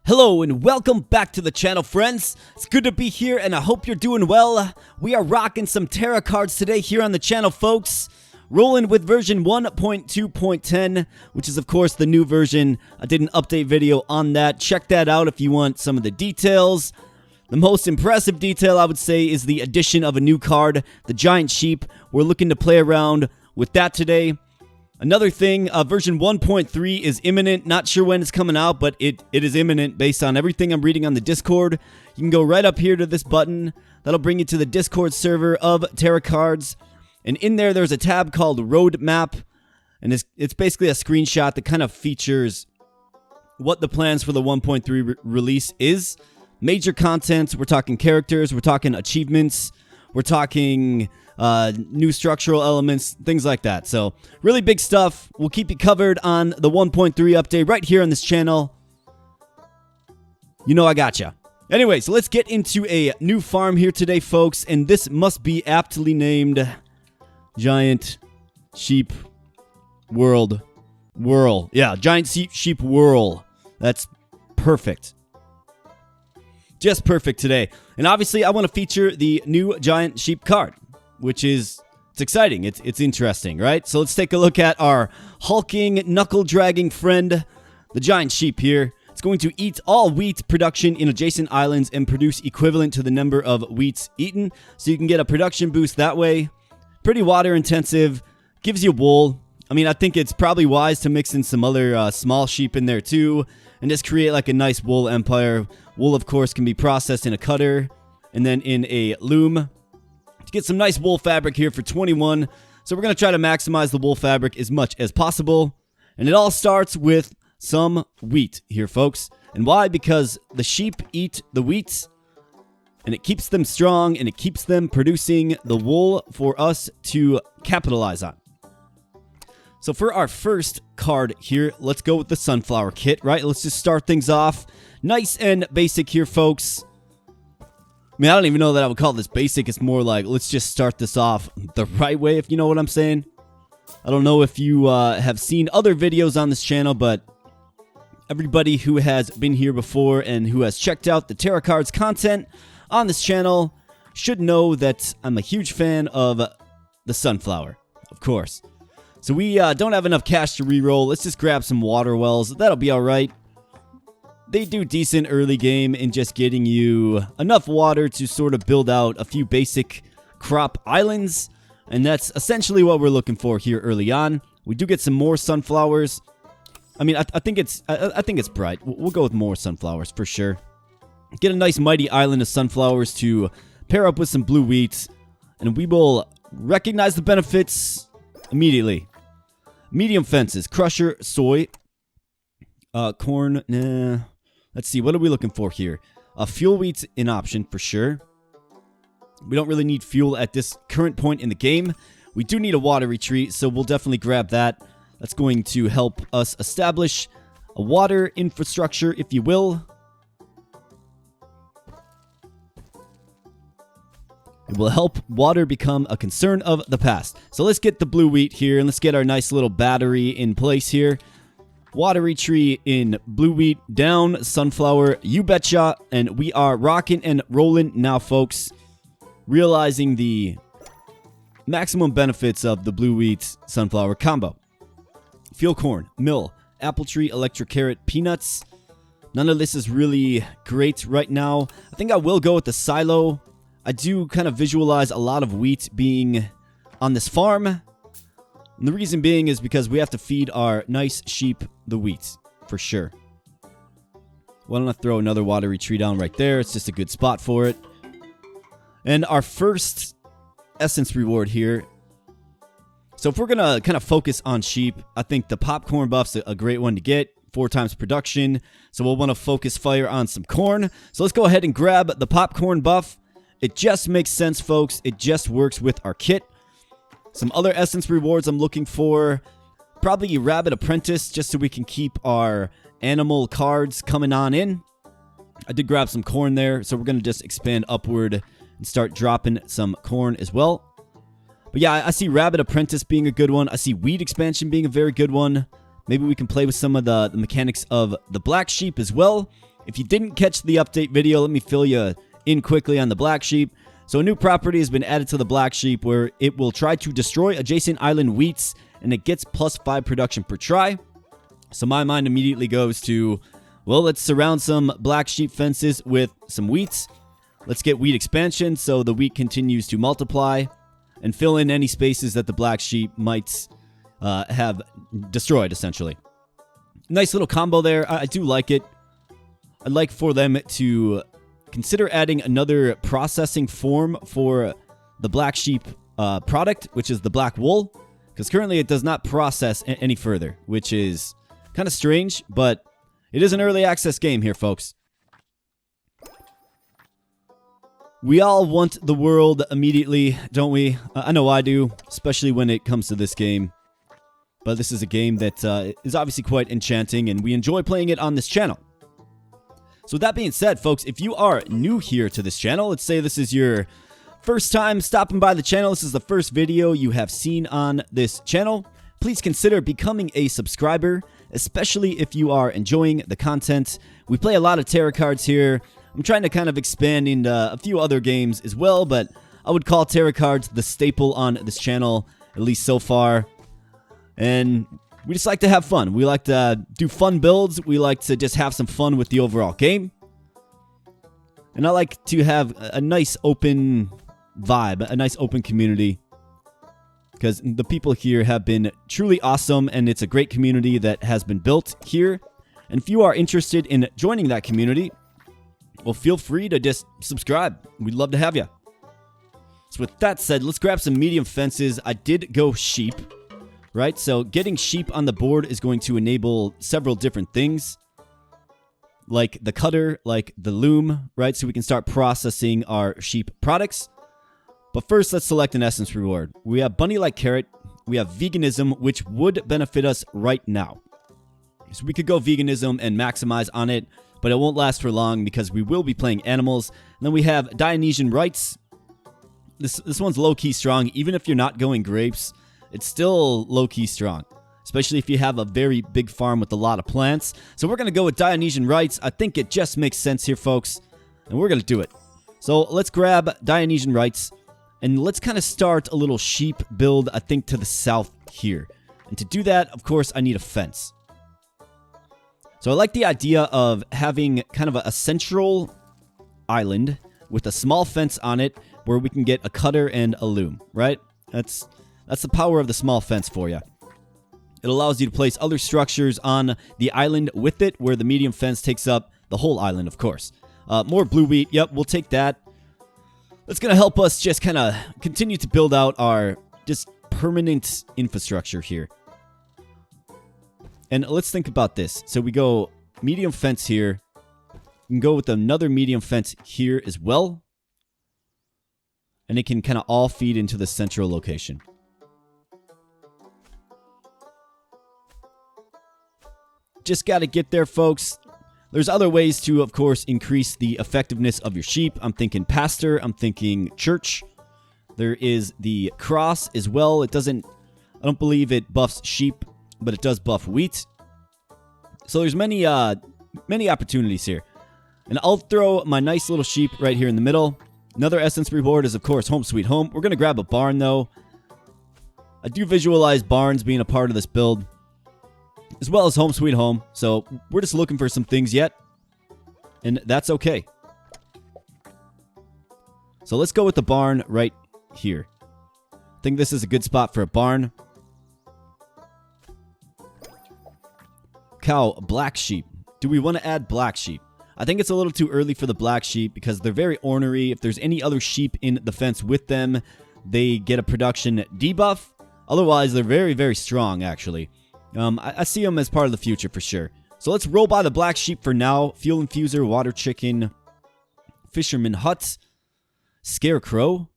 Hello and welcome back to the channel, friends. It's good to be here and I hope you're doing well. We are rocking some Terracards today here on the channel, folks. Rolling with version 1.2.10, which is of course the new version. I did an update video on that. Check that out if you want some of the details. The most impressive detail, I would say, is the addition of a new card, the Giant Sheep. We're looking to play around with that today. Another thing, version 1.3 is imminent. Not sure when it's coming out, but it is imminent based on everything I'm reading on the Discord. You can go right up here to this button. That'll bring you to the Discord server of Terracards. And in there, there's a tab called Roadmap. And it's basically a screenshot that kind of features what the plans for the 1.3 release is. Major content, we're talking characters, we're talking achievements, we're talking new structural elements, things like that. So really big stuff. We'll keep you covered on the 1.3 update right here on this channel. You know I gotcha. Anyway, so let's get into a new farm here today, folks. And this must be aptly named Giant Sheep World. Whirl. Yeah, Giant Sheep Whirl. That's perfect. Just perfect today. And obviously I want to feature the new Giant Sheep card, which is, it's exciting, it's interesting, right? So let's take a look at our hulking, knuckle-dragging friend, the Giant Sheep here. It's going to eat all wheat production in adjacent islands and produce equivalent to the number of wheats eaten. So you can get a production boost that way. Pretty water-intensive, gives you wool. I mean, I think it's probably wise to mix in some other small sheep in there too, and just create like a nice wool empire. Wool, of course, can be processed in a cutter and then in a loom. To get some nice wool fabric here for 21. So we're going to try to maximize the wool fabric as much as possible. And it all starts with some wheat here, folks. And why? Because the sheep eat the wheat, and it keeps them strong, and it keeps them producing the wool for us to capitalize on. So for our first card here, let's go with the sunflower kit, right? Let's just start things off nice and basic here, folks. I mean, I don't even know that I would call this basic. It's more like, let's just start this off the right way, if you know what I'm saying. I don't know if you have seen other videos on this channel, but everybody who has been here before and who has checked out the Terracards content on this channel should know that I'm a huge fan of the sunflower, of course. So we don't have enough cash to reroll. Let's just grab some water wells. That'll be alright. They do decent early game in just getting you enough water to sort of build out a few basic crop islands. And that's essentially what we're looking for here early on. We do get some more sunflowers. I mean, I think it's bright. We'll go with more sunflowers for sure. Get a nice mighty island of sunflowers to pair up with some blue wheat. And we will recognize the benefits immediately. Medium fences, crusher, soy, corn, nah. Let's see, what are we looking for here? Fuel wheat's an option for sure. We don't really need fuel at this current point in the game. We do need a water retreat, so we'll definitely grab that. That's going to help us establish a water infrastructure, if you will. It will help water become a concern of the past. So let's get the blue wheat here, and let's get our nice little battery in place here. Watery tree in blue wheat down, sunflower, you betcha. And we are rocking and rolling now, folks. Realizing the maximum benefits of the blue wheat sunflower combo. Field corn, mill, apple tree, electric carrot, peanuts. None of this is really great right now. I think I will go with the silo. I do kind of visualize a lot of wheat being on this farm. And the reason being is because we have to feed our nice sheep the wheat, for sure. Why don't I throw another watery tree down right there? It's just a good spot for it. And our first essence reward here. So if we're going to kind of focus on sheep, I think the popcorn buff's a great one to get. 4 times production. So we'll want to focus fire on some corn. So let's go ahead and grab the popcorn buff. It just makes sense, folks. It just works with our kit. Some other essence rewards I'm looking for. Probably a rabbit apprentice, just so we can keep our animal cards coming on in. I did grab some corn there, so we're going to just expand upward and start dropping some corn as well. But yeah, I see rabbit apprentice being a good one. I see wheat expansion being a very good one. Maybe we can play with some of the mechanics of the black sheep as well. If you didn't catch the update video, let me fill you in quickly on the black sheep. So a new property has been added to the black sheep where it will try to destroy adjacent island wheats, and it gets +5 production per try. So my mind immediately goes to, well, let's surround some black sheep fences with some wheats. Let's get wheat expansion so the wheat continues to multiply and fill in any spaces that the black sheep might have destroyed, essentially. Nice little combo there. I do like it. I'd like for them to consider adding another processing form for the black sheep product, which is the black wool, because currently it does not process any further, which is kind of strange, but it is an early access game here, folks. We all want the world immediately, don't we? I know I do, especially when it comes to this game. But this is a game that is obviously quite enchanting, and we enjoy playing it on this channel. So with that being said, folks, if you are new here to this channel, let's say this is your first time stopping by the channel, this is the first video you have seen on this channel, please consider becoming a subscriber, especially if you are enjoying the content. We play a lot of Terracards here. I'm trying to kind of expand into a few other games as well, but I would call Terracards the staple on this channel, at least so far. And we just like to have fun. We like to do fun builds. We like to just have some fun with the overall game. And I like to have a nice open vibe, a nice open community. Because the people here have been truly awesome, and it's a great community that has been built here. And if you are interested in joining that community, well, feel free to just subscribe. We'd love to have you. So with that said, let's grab some medium fences. I did go sheep. Right, so getting sheep on the board is going to enable several different things, like the cutter, like the loom, right? So we can start processing our sheep products. But first, let's select an essence reward. We have bunny-like carrot. We have veganism, which would benefit us right now. So we could go veganism and maximize on it, but it won't last for long because we will be playing animals. And then we have Dionysian rights. This one's low-key strong, even if you're not going grapes. It's still low-key strong, especially if you have a very big farm with a lot of plants. So we're going to go with Dionysian rights. I think it just makes sense here, folks, and we're going to do it. So let's grab Dionysian rights, and let's kind of start a little sheep build, I think, to the south here. And to do that, of course, I need a fence. So I like the idea of having kind of a central island with a small fence on it where we can get a cutter and a loom, right? That's the power of the small fence for you. It allows you to place other structures on the island with it, where the medium fence takes up the whole island, of course. More blue wheat. Yep, we'll take that. That's going to help us just kind of continue to build out our just permanent infrastructure here. And let's think about this. So we go medium fence here. We can go with another medium fence here as well. And it can kind of all feed into the central location. Just got to get there, folks. There's other ways to, of course, increase the effectiveness of your sheep. I'm thinking pasture. I'm thinking church. There is the cross as well. I don't believe it buffs sheep, but it does buff wheat. So there's many opportunities here. And I'll throw my nice little sheep right here in the middle. Another essence reward is, of course, Home Sweet Home. We're going to grab a barn, though. I do visualize barns being a part of this build, as well as Home Sweet Home. So we're just looking for some things yet, and that's okay. So let's go with the barn right here. I think this is a good spot for a barn. Cow, black sheep. Do we want to add black sheep? I think it's a little too early for the black sheep because they're very ornery. If there's any other sheep in the fence with them, they get a production debuff. Otherwise, they're very, very strong, actually. I see them as part of the future for sure. So let's roll by the black sheep for now. Fuel infuser, water chicken, fisherman hut, scarecrow.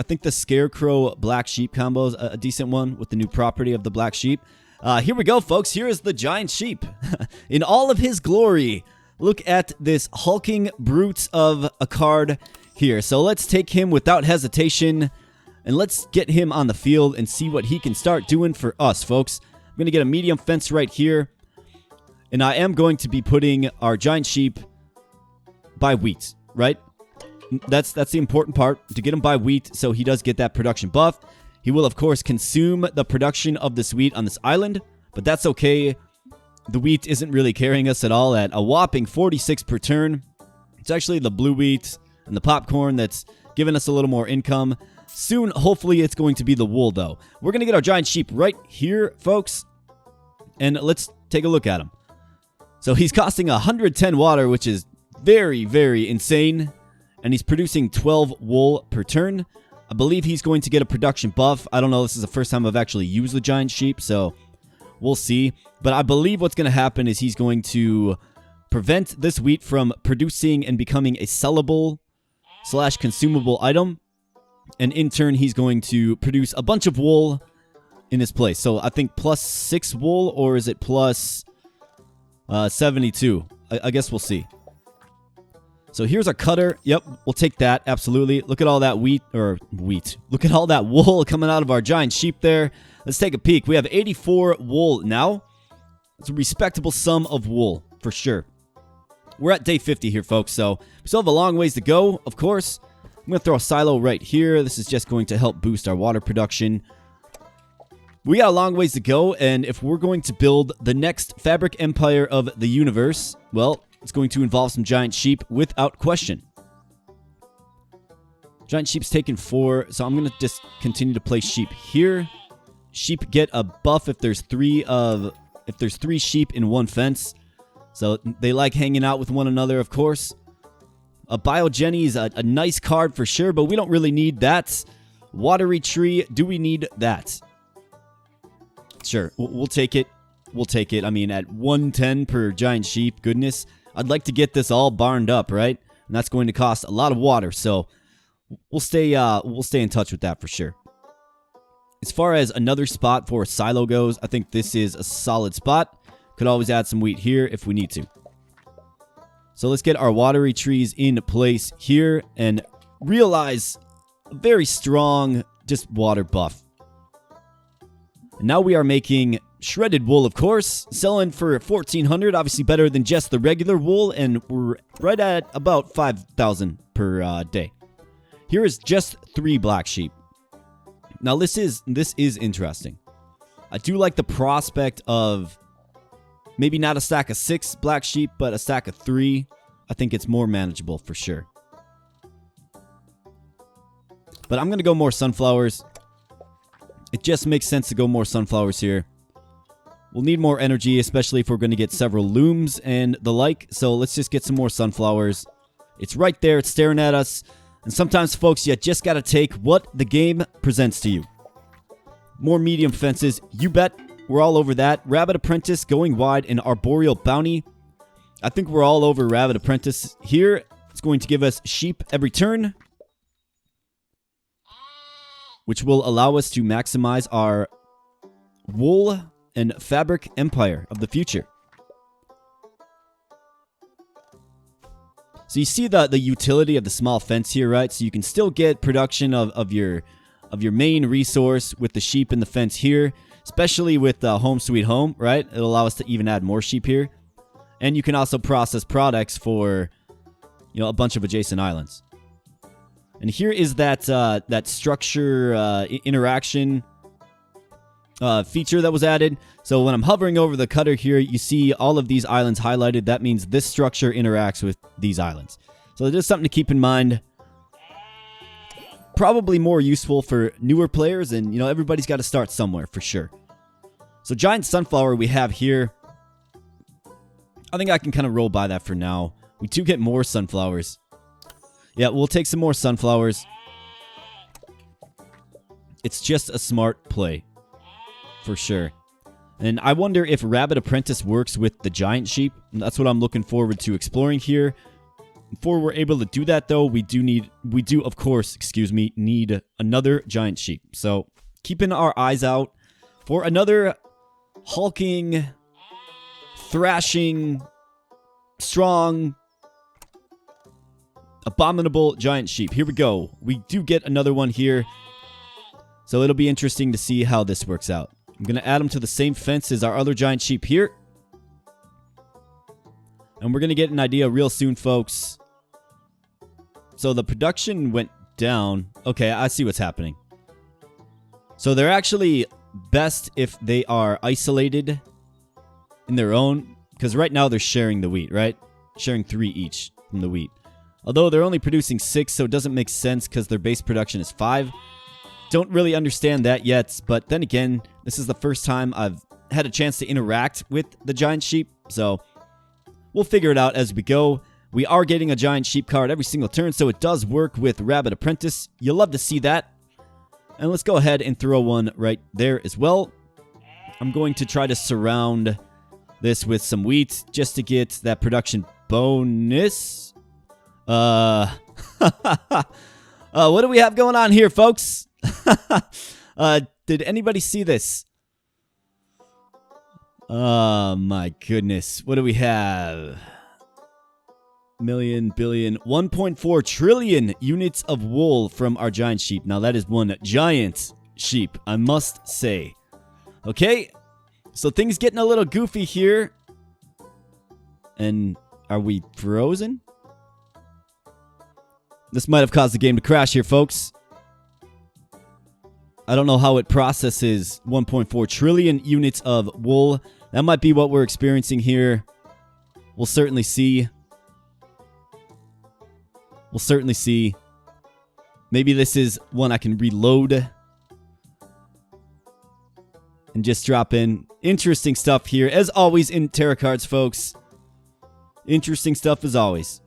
I think the scarecrow black sheep combo is a decent one with the new property of the black sheep. Here we go, folks. Here is the giant sheep in all of his glory. Look at this hulking brute of a card here. So let's take him without hesitation, and let's get him on the field and see what he can start doing for us, folks. I'm going to get a medium fence right here. And I am going to be putting our giant sheep by wheat, right? That's the important part, to get him by wheat so he does get that production buff. He will, of course, consume the production of this wheat on this island, but that's okay. The wheat isn't really carrying us at all at a whopping 46 per turn. It's actually the blue wheat and the popcorn that's giving us a little more income. Soon, hopefully, it's going to be the wool, though. We're going to get our giant sheep right here, folks, and let's take a look at him. So he's costing 110 water, which is very, very insane, and he's producing 12 wool per turn. I believe he's going to get a production buff. I don't know. This is the first time I've actually used the giant sheep, so we'll see. But I believe what's going to happen is he's going to prevent this wheat from producing and becoming a sellable / consumable item. And in turn, he's going to produce a bunch of wool in his place. So I think plus 6 wool, or is it plus 72? I guess we'll see. So here's our cutter. Yep, we'll take that. Absolutely. Look at all that wheat. Look at all that wool coming out of our giant sheep there. Let's take a peek. We have 84 wool now. It's a respectable sum of wool, for sure. We're at day 50 here, folks, so we still have a long ways to go, of course. I'm going to throw a silo right here. This is just going to help boost our water production. We got a long ways to go, and if we're going to build the next fabric empire of the universe, well, it's going to involve some giant sheep without question. Giant sheep's taken 4, so I'm going to just continue to place sheep here. Sheep get a buff if there's 3 sheep in one fence. So they like hanging out with one another, of course. A Biogenny is a nice card for sure, but we don't really need that. Watery Tree, do we need that? Sure, we'll take it. We'll take it. I mean, at 110 per giant sheep, goodness. I'd like to get this all barned up, right? And that's going to cost a lot of water, so we'll stay in touch with that for sure. As far as another spot for a silo goes, I think this is a solid spot. Could always add some wheat here if we need to. So let's get our watery trees in place here and realize a very strong just water buff. And now we are making shredded wool, of course, selling for 1,400, obviously better than just the regular wool, and we're right at about 5,000 per day. Here is just 3 black sheep. Now this is interesting. I do like the prospect of maybe not a stack of 6 black sheep, but a stack of 3. I think it's more manageable for sure. But I'm going to go more sunflowers. It just makes sense to go more sunflowers here. We'll need more energy, especially if we're going to get several looms and the like. So let's just get some more sunflowers. It's right there. It's staring at us. And sometimes, folks, you just got to take what the game presents to you. More medium fences. You bet. We're all over that. Rabbit Apprentice going wide and Arboreal Bounty. I think we're all over Rabbit Apprentice here. It's going to give us sheep every turn, which will allow us to maximize our wool and fabric empire of the future. So you see the utility of the small fence here, right? So you can still get production of your main resource with the sheep in the fence here, especially with Home Sweet Home, right? It'll allow us to even add more sheep here. And you can also process products for, a bunch of adjacent islands. And here is that structure interaction feature that was added. So when I'm hovering over the cutter here, you see all of these islands highlighted. That means this structure interacts with these islands. So it is something to keep in mind. Probably more useful for newer players, and everybody's got to start somewhere for sure. So giant sunflower we have here. I think I can kind of roll by that for now. We do get more sunflowers. Yeah, we'll take some more sunflowers. It's just a smart play, for sure. And I wonder if Rabbit Apprentice works with the giant sheep. And that's what I'm looking forward to exploring here. Before we're able to do that, though, we do, of course, need another giant sheep. So keeping our eyes out for another hulking, thrashing, strong, abominable giant sheep. Here we go. We do get another one here. So it'll be interesting to see how this works out. I'm going to add them to the same fence as our other giant sheep here. And we're going to get an idea real soon, folks. So the production went down. Okay, I see what's happening. So they're actually best if they are isolated in their own. Because right now they're sharing the wheat, right? Sharing 3 each from the wheat. Although they're only producing 6, so it doesn't make sense because their base production is 5. Don't really understand that yet. But then again, this is the first time I've had a chance to interact with the giant sheep. So we'll figure it out as we go. We are getting a giant sheep card every single turn, so it does work with Rabbit Apprentice. You'll love to see that. And let's go ahead and throw one right there as well. I'm going to try to surround this with some wheat just to get that production bonus. What do we have going on here, folks? Did anybody see this? Oh my goodness. What do we have? Million, billion, 1.4 trillion units of wool from our giant sheep. Now that is one giant sheep, I must say. Okay, so things getting a little goofy here. And are we frozen? This might have caused the game to crash here, folks. I don't know how it processes 1.4 trillion units of wool. That might be what we're experiencing here. We'll certainly see. We'll certainly see. Maybe this is one I can reload and just drop in. Interesting stuff here, as always in Terracards, folks. Interesting stuff as always.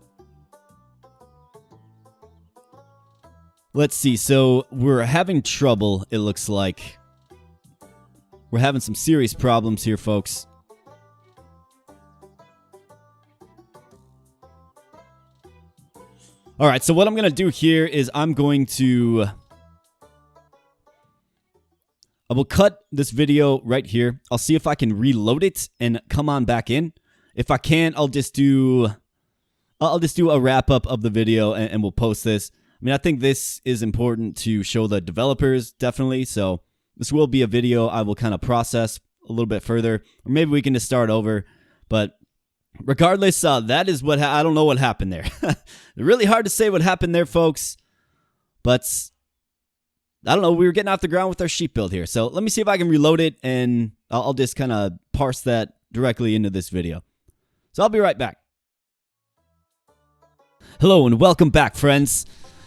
Let's see. So we're having trouble, it looks like. We're having some serious problems here, folks. Alright, so what I'm going to do here is I will cut this video right here. I'll see if I can reload it and come on back in. If I can't, I'll just do a wrap up of the video and we'll post this. I mean, I think this is important to show the developers, definitely. So this will be a video I will kind of process a little bit further. Or maybe we can just start over. But regardless, that is what I don't know what happened there. Really hard to say what happened there, folks. But I don't know. We were getting off the ground with our sheep build here. So let me see if I can reload it, and I'll just kind of parse that directly into this video. So I'll be right back. Hello and welcome back, friends.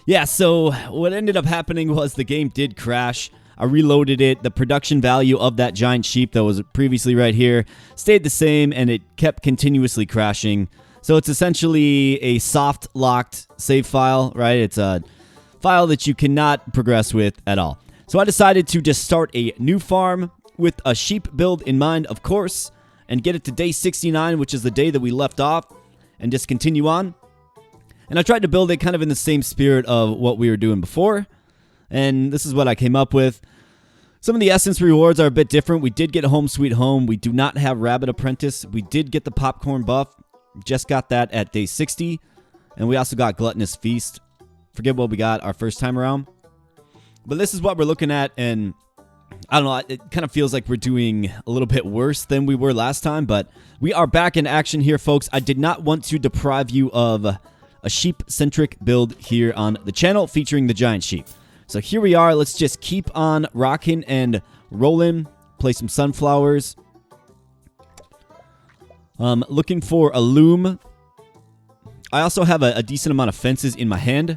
Yeah, so what ended up happening was the game did crash. I reloaded it. The production value of that giant sheep that was previously right here stayed the same, and it kept continuously crashing. So it's essentially a soft locked save file, right? It's a file that you cannot progress with at all. So I decided to just start a new farm with a sheep build in mind, of course, and get it to day 69, which is the day that we left off, and just continue on. And I tried to build it kind of in the same spirit of what we were doing before. And this is what I came up with. Some of the essence rewards are a bit different. We did get Home Sweet Home. We do not have Rabbit Apprentice. We did get the popcorn buff. Just got that at day 60. And we also got Gluttonous Feast. Forget what we got our first time around. But this is what we're looking at. And I don't know. It kind of feels like we're doing a little bit worse than we were last time. But we are back in action here, folks. I did not want to deprive you of a sheep-centric build here on the channel featuring the giant sheep. So here we are. Let's just keep on rocking and rolling. Play some sunflowers. Looking for a loom. I also have a decent amount of fences in my hand.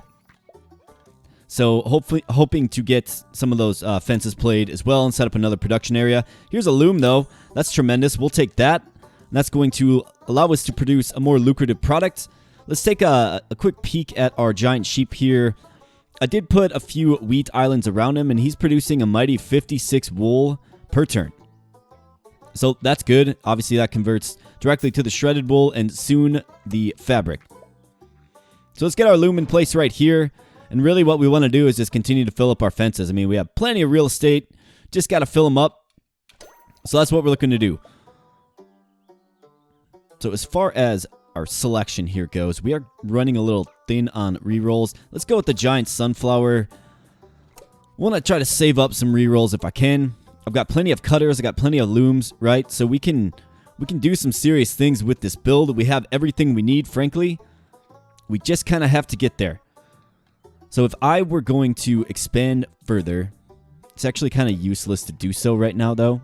So hopefully, hoping to get some of those fences played as well and set up another production area. Here's a loom, though. That's tremendous. We'll take that. And that's going to allow us to produce a more lucrative product. Let's take a quick peek at our giant sheep here. I did put a few wheat islands around him, and he's producing a mighty 56 wool per turn. So that's good. Obviously, that converts directly to the shredded wool and soon the fabric. So let's get our loom in place right here. And really what we want to do is just continue to fill up our fences. I mean, we have plenty of real estate. Just got to fill them up. So that's what we're looking to do. So as far as our selection here goes, we are running a little thin on rerolls. Let's go with the giant sunflower. I want to try to save up some rerolls if I can. I've got plenty of cutters. I got plenty of looms, right? So we can We can do some serious things with this build. We have everything we need, frankly. We just kind of have to get there. So if I were going to expand further, it's actually kind of useless to do so right now, though.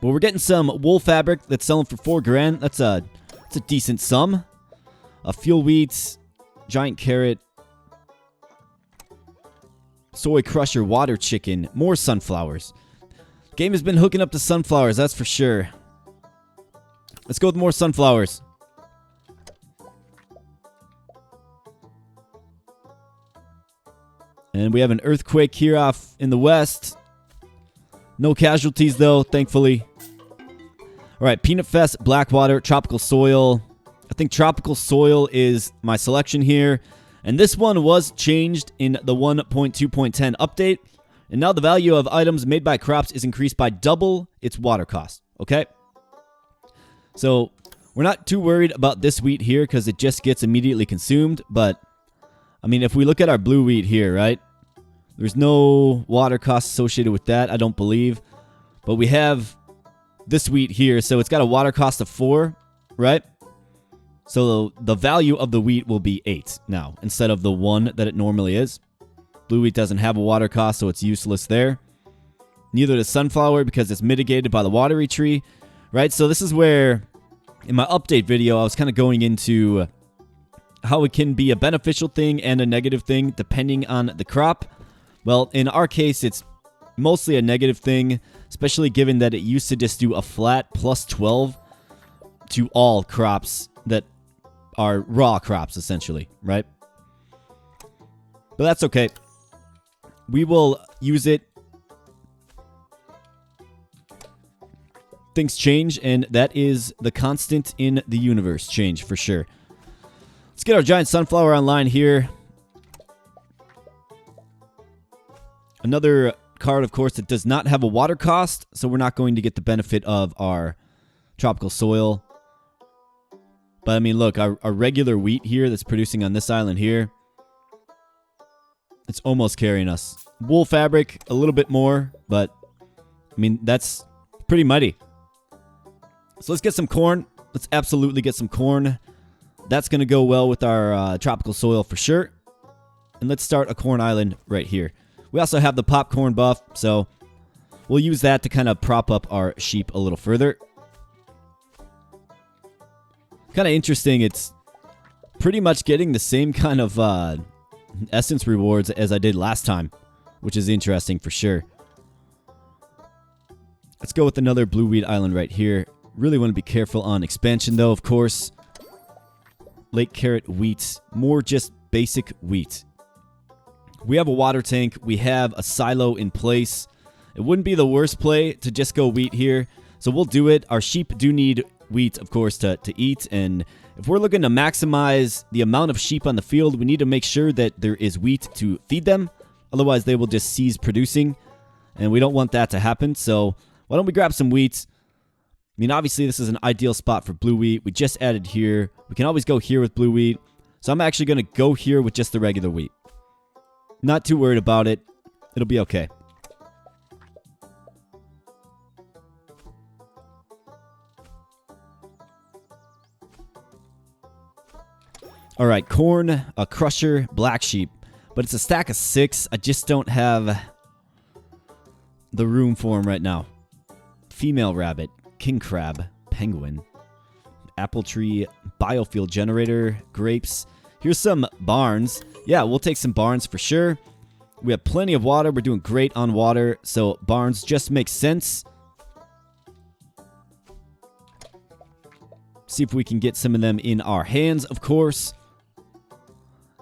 But we're getting some wool fabric that's selling for 4 grand. That's a decent sum. A fuel wheat, giant carrot, soy crusher, water chicken, more sunflowers. Game has been hooking up to sunflowers, that's for sure. Let's go with more sunflowers. And we have an earthquake here off in the west. No casualties, though, thankfully. All right, Peanut Fest, Blackwater, Tropical Soil. I think Tropical Soil is my selection here. And this one was changed in the 1.2.10 update. And now the value of items made by crops is increased by double its water cost. Okay? So we're not too worried about this wheat here because it just gets immediately consumed. But, I mean, if we look at our blue wheat here, right? There's no water cost associated with that, I don't believe. But we have this wheat here, so it's got a water cost of 4, right? So the value of the wheat will be 8 now, instead of the 1 that it normally is. Blue wheat doesn't have a water cost, so it's useless there. Neither does sunflower because it's mitigated by the watery tree, right? So this is where, in my update video, I was kind of going into how it can be a beneficial thing and a negative thing depending on the crop. Well, in our case, it's mostly a negative thing, especially given that it used to just do a flat plus 12 to all crops that are raw crops, essentially, right? But that's okay. We will use it. Things change, and that is the constant in the universe. Change, for sure. Let's get our giant sunflower online here. Another card, of course, that does not have a water cost, so we're not going to get the benefit of our tropical soil. But, I mean, look, our regular wheat here that's producing on this island here, it's almost carrying us. Wool fabric, a little bit more, but, I mean, that's pretty mighty. So let's get some corn. Let's absolutely get some corn. That's going to go well with our tropical soil for sure. And let's start a corn island right here. We also have the popcorn buff, so we'll use that to kind of prop up our sheep a little further. Kind of interesting. It's pretty much getting the same kind of essence rewards as I did last time, which is interesting for sure. Let's go with another blue wheat island right here. Really want to be careful on expansion, though, of course. Lake carrot wheat. More just basic wheat. We have a water tank. We have a silo in place. It wouldn't be the worst play to just go wheat here. So we'll do it. Our sheep do need wheat, of course, to eat. And if we're looking to maximize the amount of sheep on the field, we need to make sure that there is wheat to feed them. Otherwise, they will just cease producing. And we don't want that to happen. So why don't we grab some wheat? I mean, obviously, this is an ideal spot for blue wheat. We just added here. We can always go here with blue wheat. So I'm actually going to go here with just the regular wheat. Not too worried about it. It'll be okay. All right, corn, a crusher, black sheep. But it's a stack of 6. I just don't have the room for them right now. Female rabbit, king crab, penguin, apple tree, biofuel generator, grapes. Here's some barns. Yeah, we'll take some barns for sure. We have plenty of water. We're doing great on water, so barns just make sense. See if we can get some of them in our hands, of course.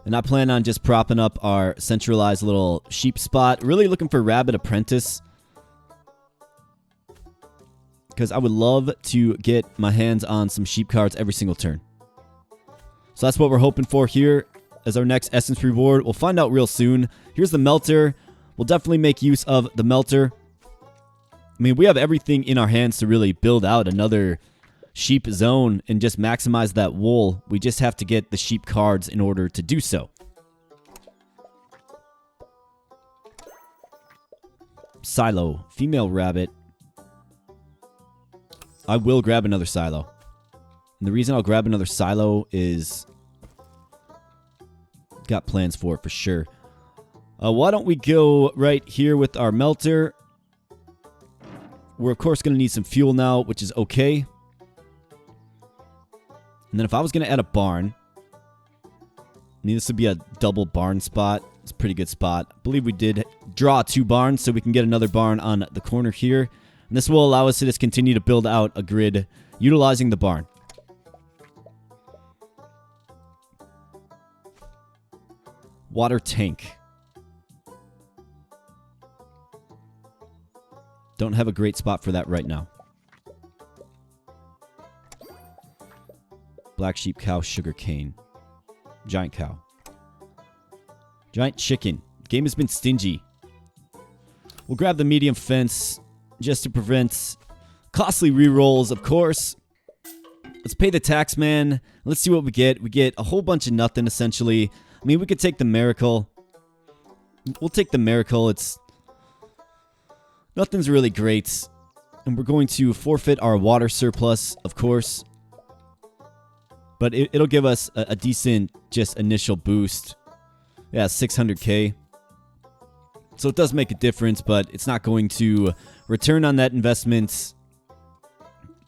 And I plan on just propping up our centralized little sheep spot. Really looking for rabbit apprentice, because I would love to get my hands on some sheep cards every single turn. So that's what we're hoping for here as our next essence reward. We'll find out real soon. Here's the melter. We'll definitely make use of the melter. I mean, we have everything in our hands to really build out another sheep zone and just maximize that wool. We just have to get the sheep cards in order to do so. Silo, female rabbit. I will grab another silo. And the reason I'll grab another silo is... got plans for it for sure. Why don't we go right here with our melter? We're, of course, going to need some fuel now, which is okay. And then if I was going to add a barn... I mean, this would be a double barn spot. It's a pretty good spot. I believe we did draw 2 barns, so we can get another barn on the corner here. And this will allow us to just continue to build out a grid utilizing the barn. Water tank. Don't have a great spot for that right now. Black sheep, cow, sugar cane. Giant cow. Giant chicken. Game has been stingy. We'll grab the medium fence just to prevent costly rerolls, of course. Let's pay the tax man. Let's see what we get. We get a whole bunch of nothing, essentially. I mean, we could take the miracle. We'll take the miracle. It's... nothing's really great. And we're going to forfeit our water surplus, of course. But it'll give us a decent, just initial boost. Yeah, 600k. So it does make a difference, but it's not going to return on that investment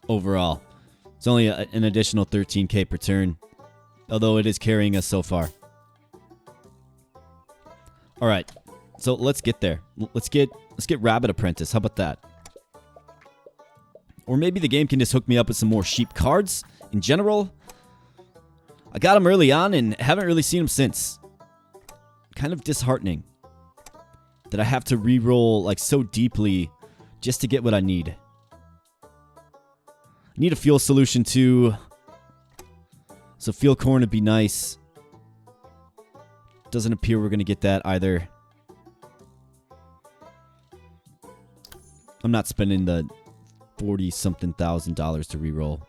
overall. It's only an additional 13k per turn, although it is carrying us so far. All right, so let's get there. Let's get Rabbit Apprentice. How about that? Or maybe the game can just hook me up with some more sheep cards in general. I got him early on and haven't really seen him since. Kind of disheartening that I have to re-roll like so deeply just to get what I need. I need a fuel solution too. So fuel corn would be nice. Doesn't appear we're going to get that either. I'm not spending the $40-something thousand to re-roll.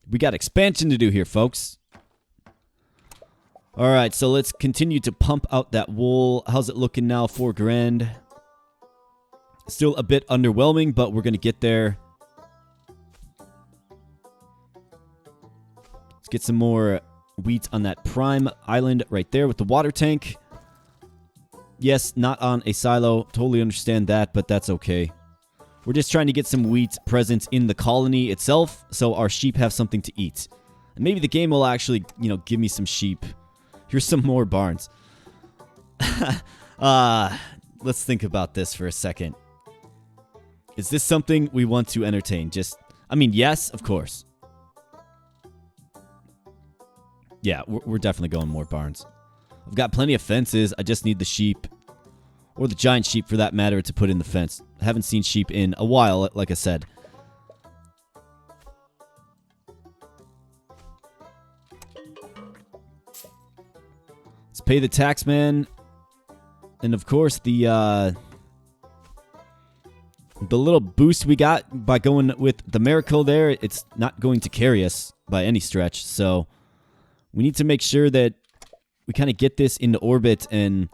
We got expansion to do here, folks. All right, so let's continue to pump out that wool. How's it looking now? 4 grand. Still a bit underwhelming, but we're going to get there. Let's get some more wheat on that prime island right there with the water tank. Yes, not on a silo. Totally understand that, but that's okay. We're just trying to get some wheat present in the colony itself so our sheep have something to eat. And maybe the game will actually, give me some sheep. Here's some more barns. Let's think about this for a second. Is this something we want to entertain? Yes, of course. Yeah, we're definitely going more barns. I've got plenty of fences. I just need the sheep. Or the giant sheep, for that matter, to put in the fence. I haven't seen sheep in a while, like I said. Let's pay the tax man. And, of course, the little boost we got by going with the miracle there, it's not going to carry us by any stretch. So we need to make sure that we kind of get this into orbit. And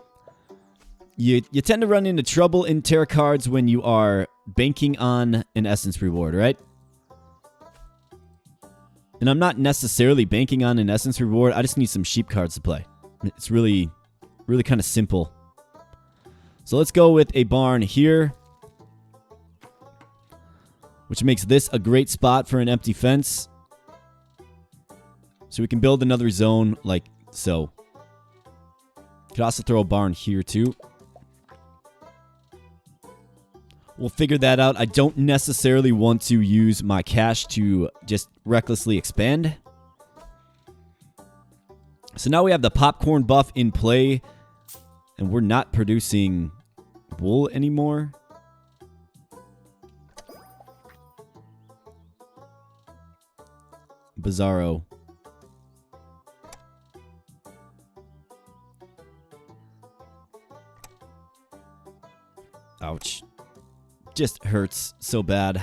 you tend to run into trouble in Terracards when you are banking on an essence reward, right? And I'm not necessarily banking on an essence reward. I just need some sheep cards to play. It's really, really kind of simple. So let's go with a barn here, which makes this a great spot for an empty fence. So we can build another zone like so. Could also throw a barn here too. We'll figure that out. I don't necessarily want to use my cash to just recklessly expand. So now we have the popcorn buff in play, and we're not producing wool anymore. Bizarro. Ouch. Just hurts so bad.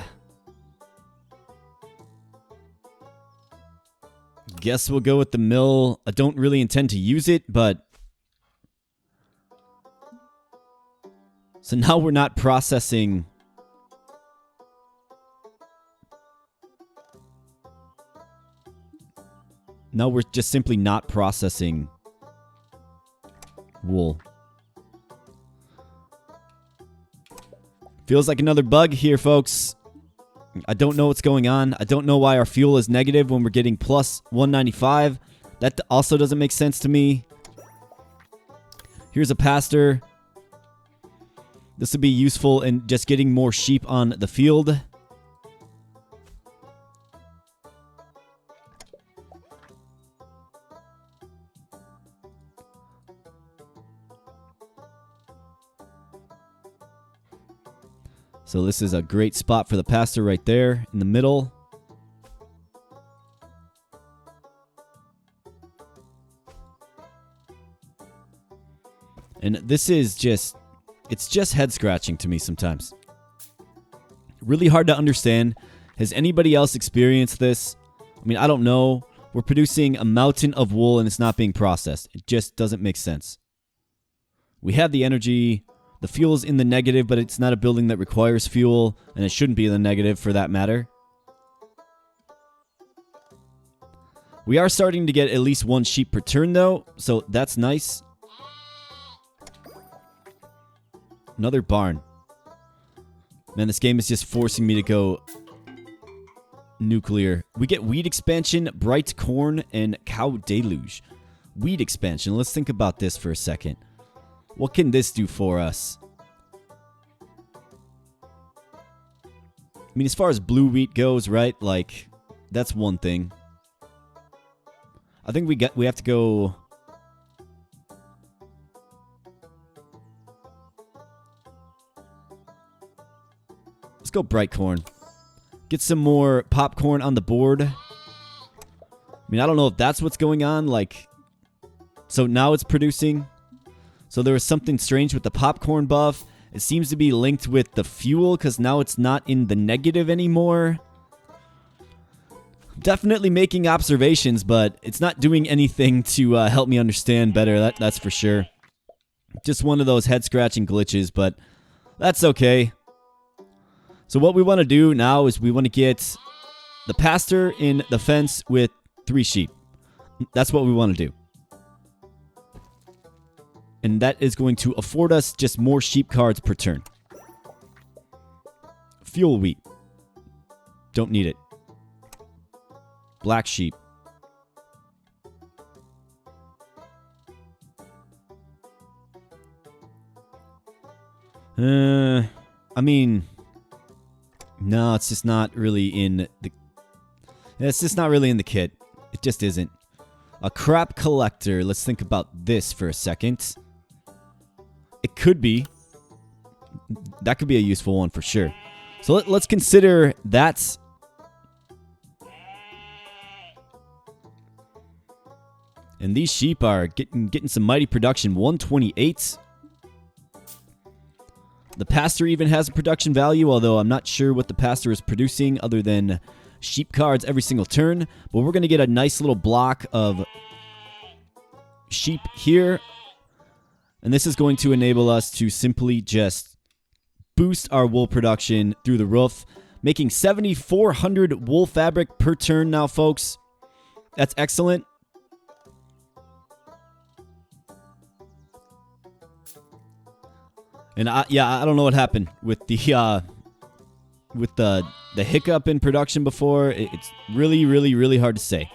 Guess we'll go with the mill. I don't really intend to use it, but... So now we're not processing Now we're just simply not processing wool. Feels like another bug here, folks. I don't know what's going on. I don't know why our fuel is negative when we're getting plus 195. That also doesn't make sense to me. Here's a pasture. This would be useful in just getting more sheep on the field. So this is a great spot for the pasture right there in the middle. And this is just, it's just head scratching to me sometimes. Really hard to understand. Has anybody else experienced this? I mean, I don't know. We're producing a mountain of wool and it's not being processed. It just doesn't make sense. We have the energy. The fuel is in the negative, but it's not a building that requires fuel, and it shouldn't be in the negative for that matter. We are starting to get at least one sheep per turn, though, so that's nice. Another barn. Man, this game is just forcing me to go nuclear. We get wheat expansion, bright corn, and cow deluge. Wheat expansion. Let's think about this for a second. What can this do for us? I mean, as far as blue wheat goes, right? Like, that's one thing. I think we have to go. Let's go bright corn. Get some more popcorn on the board. I mean, I don't know if that's what's going on. Like, so now it's producing. So there was something strange with the popcorn buff. It seems to be linked with the fuel because now it's not in the negative anymore. Definitely making observations, but it's not doing anything to help me understand better. That's for sure. Just one of those head-scratching glitches, but that's okay. So what we want to do now is we want to get the pasture in the fence with 3 sheep. That's what we want to do. And that is going to afford us just more sheep cards per turn. Fuel wheat. Don't need it. Black sheep. I mean, no, it's just not really in the. It's just not really in the kit. It just isn't. A crap collector. Let's think about this for a second. It could be. That could be a useful one for sure. So let's consider that. And these sheep are getting some mighty production. 128. The pasture even has a production value, although I'm not sure what the pasture is producing other than sheep cards every single turn. But we're going to get a nice little block of sheep here. And this is going to enable us to simply just boost our wool production through the roof, making 7,400 wool fabric per turn now, folks. That's excellent. And I don't know what happened with the hiccup in production before. It's really, really, really hard to say.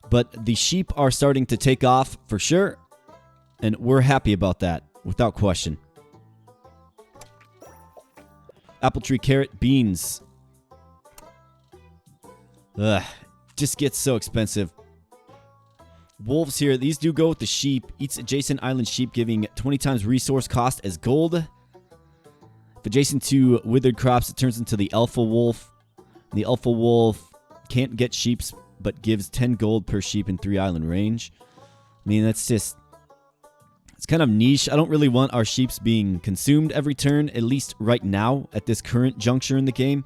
But the sheep are starting to take off for sure. And we're happy about that, without question. Apple tree, carrot, beans. Ugh, just gets so expensive. Wolves here, these do go with the sheep. Eats adjacent island sheep, giving 20 times resource cost as gold. If adjacent to withered crops, it turns into the alpha wolf. The alpha wolf can't get sheeps, but gives 10 gold per sheep in 3 island range. I mean, that's just... It's kind of niche. I don't really want our sheeps being consumed every turn, at least right now, at this current juncture in the game.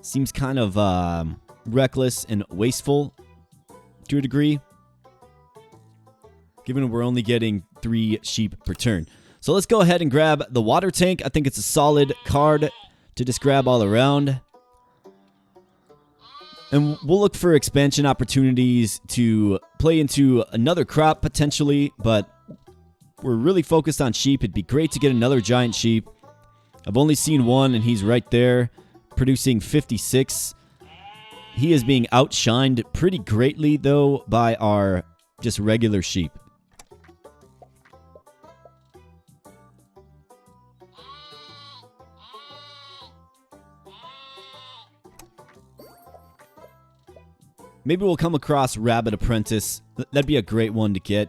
Seems kind of reckless and wasteful to a degree, given we're only getting 3 sheep per turn. So let's go ahead and grab the water tank. I think it's a solid card to just grab all around. And we'll look for expansion opportunities to play into another crop potentially, but we're really focused on sheep. It'd be great to get another giant sheep. I've only seen one, and he's right there, producing 56. He is being outshined pretty greatly, though, by our just regular sheep. Maybe we'll come across Rabbit Apprentice. That'd be a great one to get.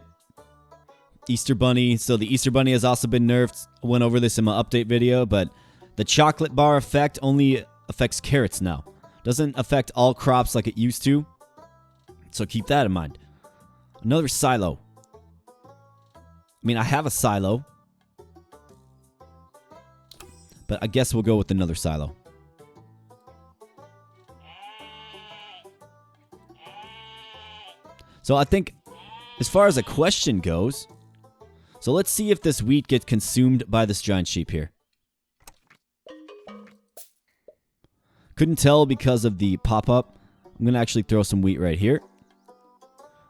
Easter Bunny. So the Easter Bunny has also been nerfed. I went over this in my update video, but the chocolate bar effect only affects carrots now. Doesn't affect all crops like it used to. So keep that in mind. Another silo. I mean, I have a silo, but I guess we'll go with another silo. So I think as far as a question goes, so let's see if this wheat gets consumed by this giant sheep here. Couldn't tell because of the pop-up. I'm going to actually throw some wheat right here.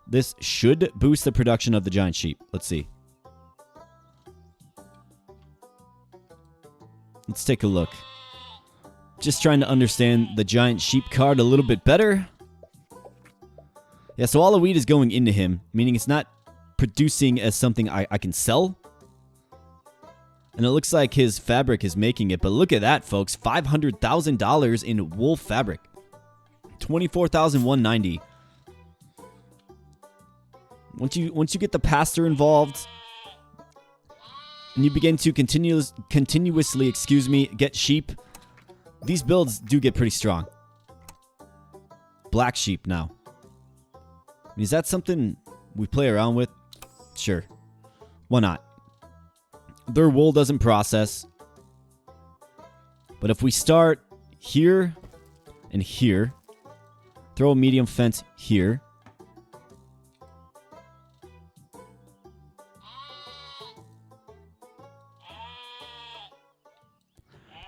This should boost the production of the giant sheep. Let's see. Let's take a look. Just trying to understand the giant sheep card a little bit better. Yeah, so all the wheat is going into him, meaning it's not producing as something I can sell. And it looks like his fabric is making it. But look at that, folks. $500,000 in wool fabric. $24,190. Once you get the pastor involved, and you begin to continuously, get sheep, these builds do get pretty strong. Black sheep now. Is that something we play around with? Sure. Why not? Their wool doesn't process. But if we start here and here, throw a medium fence here.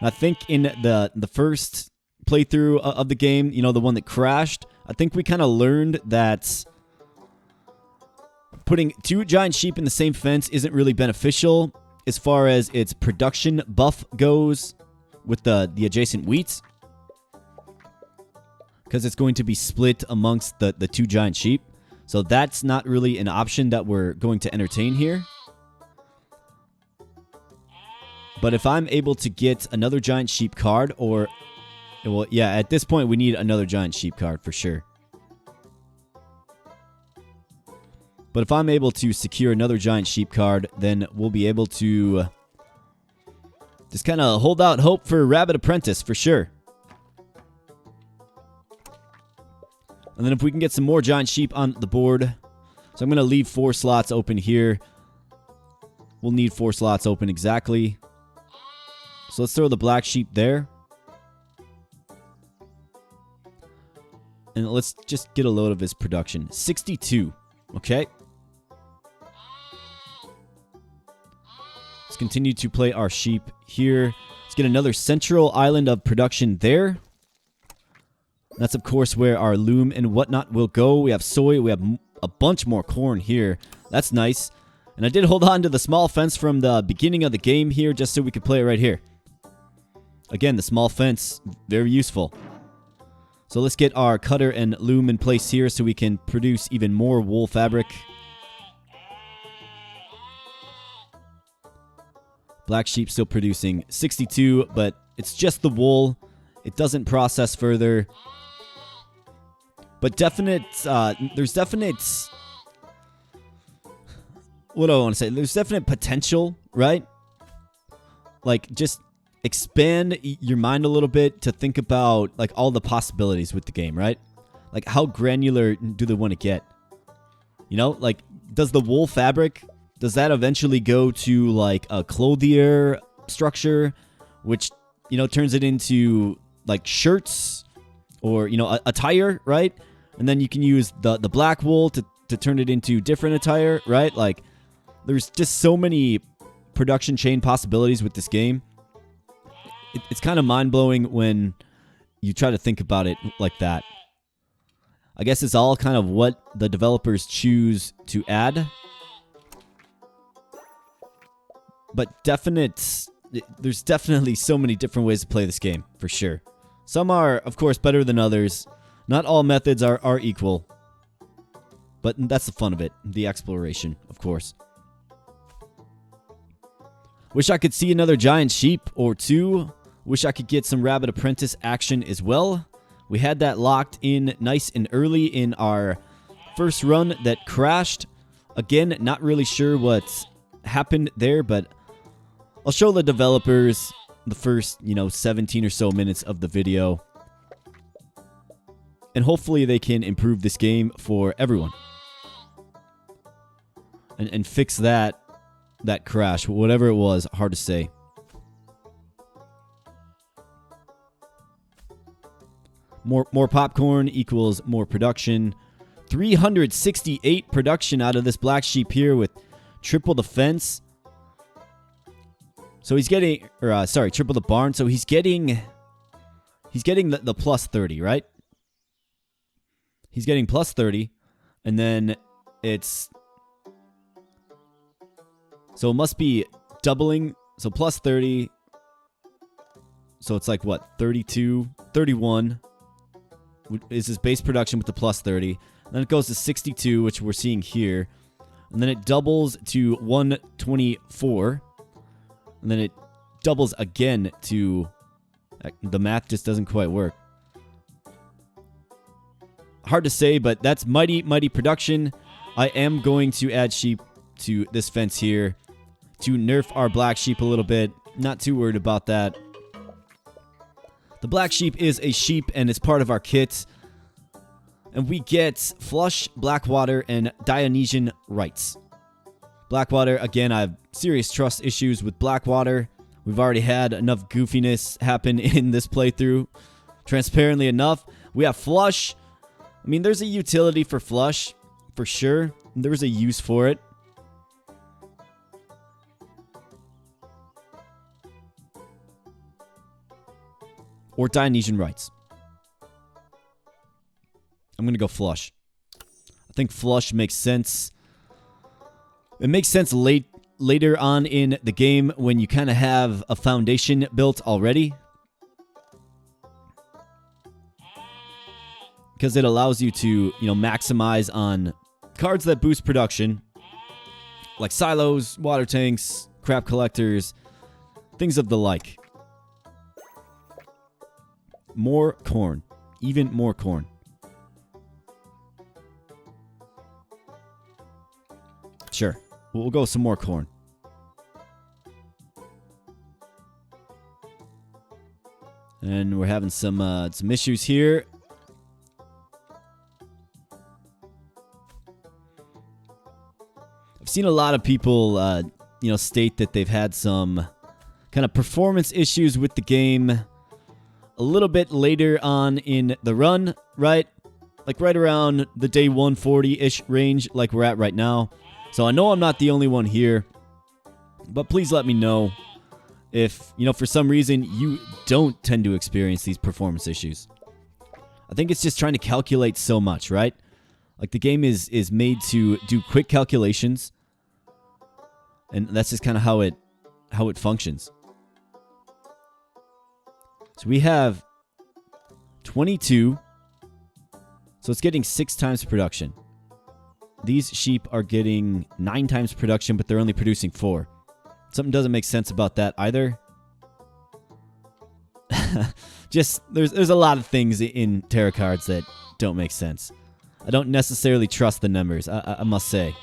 I think in the first playthrough of the game, you know, the one that crashed, I think we kind of learned that putting two giant sheep in the same fence isn't really beneficial as far as its production buff goes with the adjacent wheats, because it's going to be split amongst the two giant sheep. So that's not really an option that we're going to entertain here. But if I'm able to get another giant sheep card, or, well, yeah, at this point we need another giant sheep card for sure. But if I'm able to secure another giant sheep card, then we'll be able to just kind of hold out hope for Rabbit Apprentice for sure. And then if we can get some more giant sheep on the board. So I'm going to leave 4 slots open here. We'll need 4 slots open exactly. So let's throw the black sheep there. And let's just get a load of his production. 62. Okay. Let's continue to play our sheep here. Let's get another central island of production there. That's, of course, where our loom and whatnot will go. We have soy. We have a bunch more corn here. That's nice. And I did hold on to the small fence from the beginning of the game here just so we could play it right here. Again, the small fence, very useful. So let's get our cutter and loom in place here so we can produce even more wool fabric. Black sheep still producing 62, but it's just the wool. It doesn't process further. But there's definite, what do I want to say? There's definite potential, right? Like, just expand your mind a little bit to think about, like, all the possibilities with the game, right? Like, how granular do they want to get? You know, like, does the wool fabric, does that eventually go to, like, a clothier structure, which, you know, turns it into, like, shirts or, you know, attire, right? And then you can use the black wool to turn it into different attire, right? Like, there's just so many production chain possibilities with this game. It's kind of mind-blowing when you try to think about it like that. I guess it's all kind of what the developers choose to add. But there's definitely so many different ways to play this game, for sure. Some are, of course, better than others. Not all methods are equal. But that's the fun of it, the exploration, of course. Wish I could see another giant sheep or two. Wish I could get some Rabbit Apprentice action as well. We had that locked in nice and early in our first run that crashed. Again, not really sure what happened there, but I'll show the developers the first, 17 or so minutes of the video. And hopefully they can improve this game for everyone. And fix that crash, whatever it was, hard to say. More popcorn equals more production. 368 production out of this black sheep here with triple the fence. So he's getting, triple the barn. So he's getting the plus 30, right? He's getting plus 30, and then it's, so it must be doubling. So plus 30. So it's like what? 32, 31 is his base production with the plus 30. And then it goes to 62, which we're seeing here. And then it doubles to 124. And then it doubles again to... The math just doesn't quite work. Hard to say, but that's mighty, mighty production. I am going to add sheep to this fence here to nerf our black sheep a little bit. Not too worried about that. The black sheep is a sheep, and it's part of our kit. And we get Flush, Blackwater, and Dionysian Rites. Blackwater, again, I have serious trust issues with Blackwater. We've already had enough goofiness happen in this playthrough. Transparently enough, we have Flush. I mean, there's a utility for Flush, for sure. There's a use for it. Or Dionysian Rites. I'm going to go Flush. I think Flush makes sense. It makes sense later on in the game when you kind of have a foundation built already. Because it allows you to, maximize on cards that boost production. Like silos, water tanks, crap collectors, things of the like. More corn. Even more corn. Sure. We'll go with some more corn. And we're having some issues here. I've seen a lot of people, state that they've had some kind of performance issues with the game a little bit later on in the run, right? Like right around the day 140-ish range, like we're at right now. So I know I'm not the only one here, but please let me know if, for some reason you don't tend to experience these performance issues. I think it's just trying to calculate so much, right? Like the game is made to do quick calculations, and that's just kind of how it functions. So we have 22, so it's getting 6 times production. These sheep are getting 9 times production, but they're only producing 4. Something doesn't make sense about that either. Just, there's a lot of things in Terracards that don't make sense. I don't necessarily trust the numbers, I must say.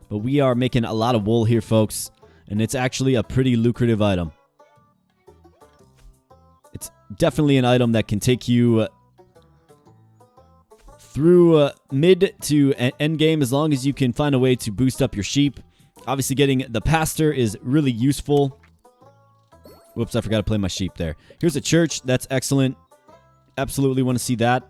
But we are making a lot of wool here, folks, and it's actually a pretty lucrative item. It's definitely an item that can take you through mid to end game as long as you can find a way to boost up your sheep. Obviously, getting the pasture is really useful. Whoops, I forgot to play my sheep there. Here's a church. That's excellent. Absolutely want to see that.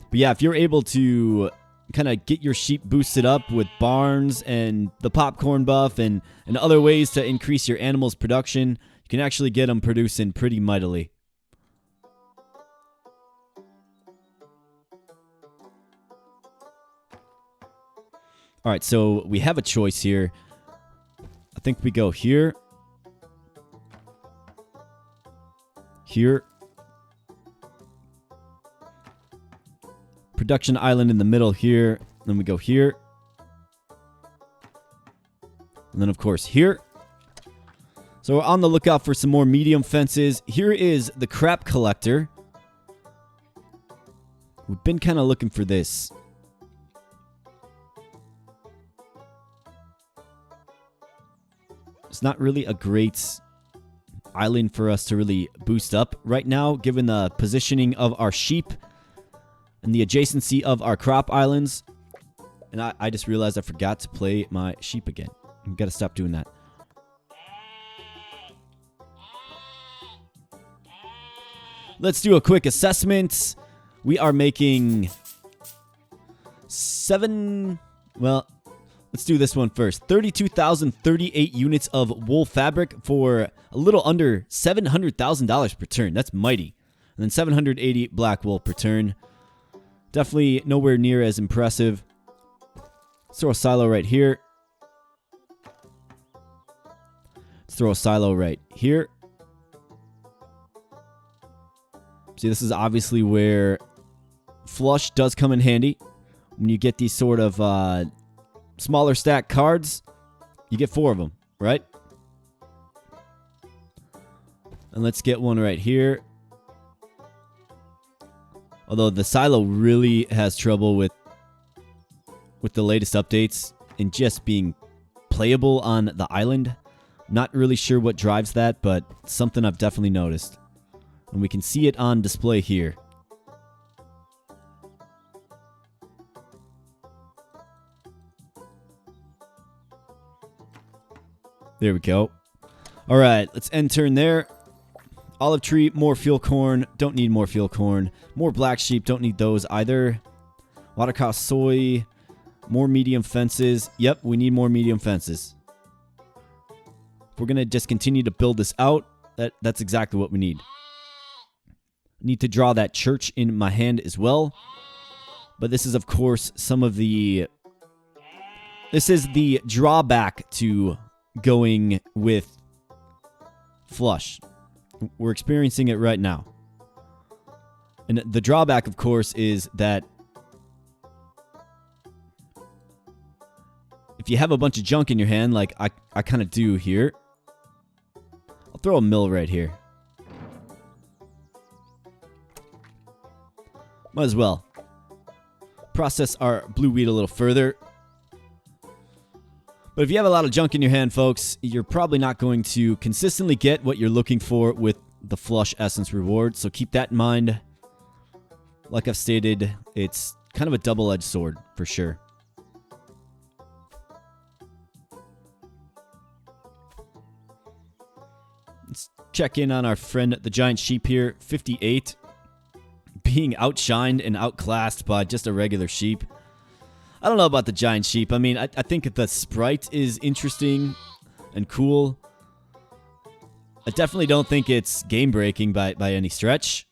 But yeah, if you're able to kind of get your sheep boosted up with barns and the popcorn buff and other ways to increase your animals' production, you can actually get them producing pretty mightily. All right, so we have a choice here. I think we go here. Here. Production island in the middle here. Then we go here. And then, of course, here. So we're on the lookout for some more medium fences. Here is the crap collector. We've been kind of looking for this. It's not really a great island for us to really boost up right now, given the positioning of our sheep and the adjacency of our crop islands. And I just realized I forgot to play my sheep again. I've got to stop doing that. Let's do a quick assessment. We are making 7... Well, let's do this one first. 32,038 units of wool fabric for a little under $700,000 per turn. That's mighty. And then 780 black wool per turn. Definitely nowhere near as impressive. Let's throw a silo right here. Let's throw a silo right here. See, this is obviously where flush does come in handy. When you get these sort of smaller stack cards, you get 4 of them, right? And let's get one right here. Although the silo really has trouble with the latest updates and just being playable on the island. Not really sure what drives that, but something I've definitely noticed. And we can see it on display here. There we go. All right, let's end turn there. Olive tree, more fuel corn. Don't need more fuel corn. More black sheep. Don't need those either. Watercow soy. More medium fences. Yep, we need more medium fences. If we're going to just continue to build this out, that's exactly what we need. Need to draw that church in my hand as well. But this is, of course, some of the... This is the drawback to going with flush. We're experiencing it right now. And the drawback, of course, is that if you have a bunch of junk in your hand, like I kind of do here, I'll throw a mill right here. Might as well. Process our blue wheat a little further. But if you have a lot of junk in your hand, folks, you're probably not going to consistently get what you're looking for with the flush essence reward. So keep that in mind. Like I've stated, it's kind of a double-edged sword for sure. Let's check in on our friend the giant sheep here. 58. Being outshined and outclassed by just a regular sheep. I don't know about the giant sheep. I mean, I think the sprite is interesting and cool. I definitely don't think it's game-breaking by any stretch.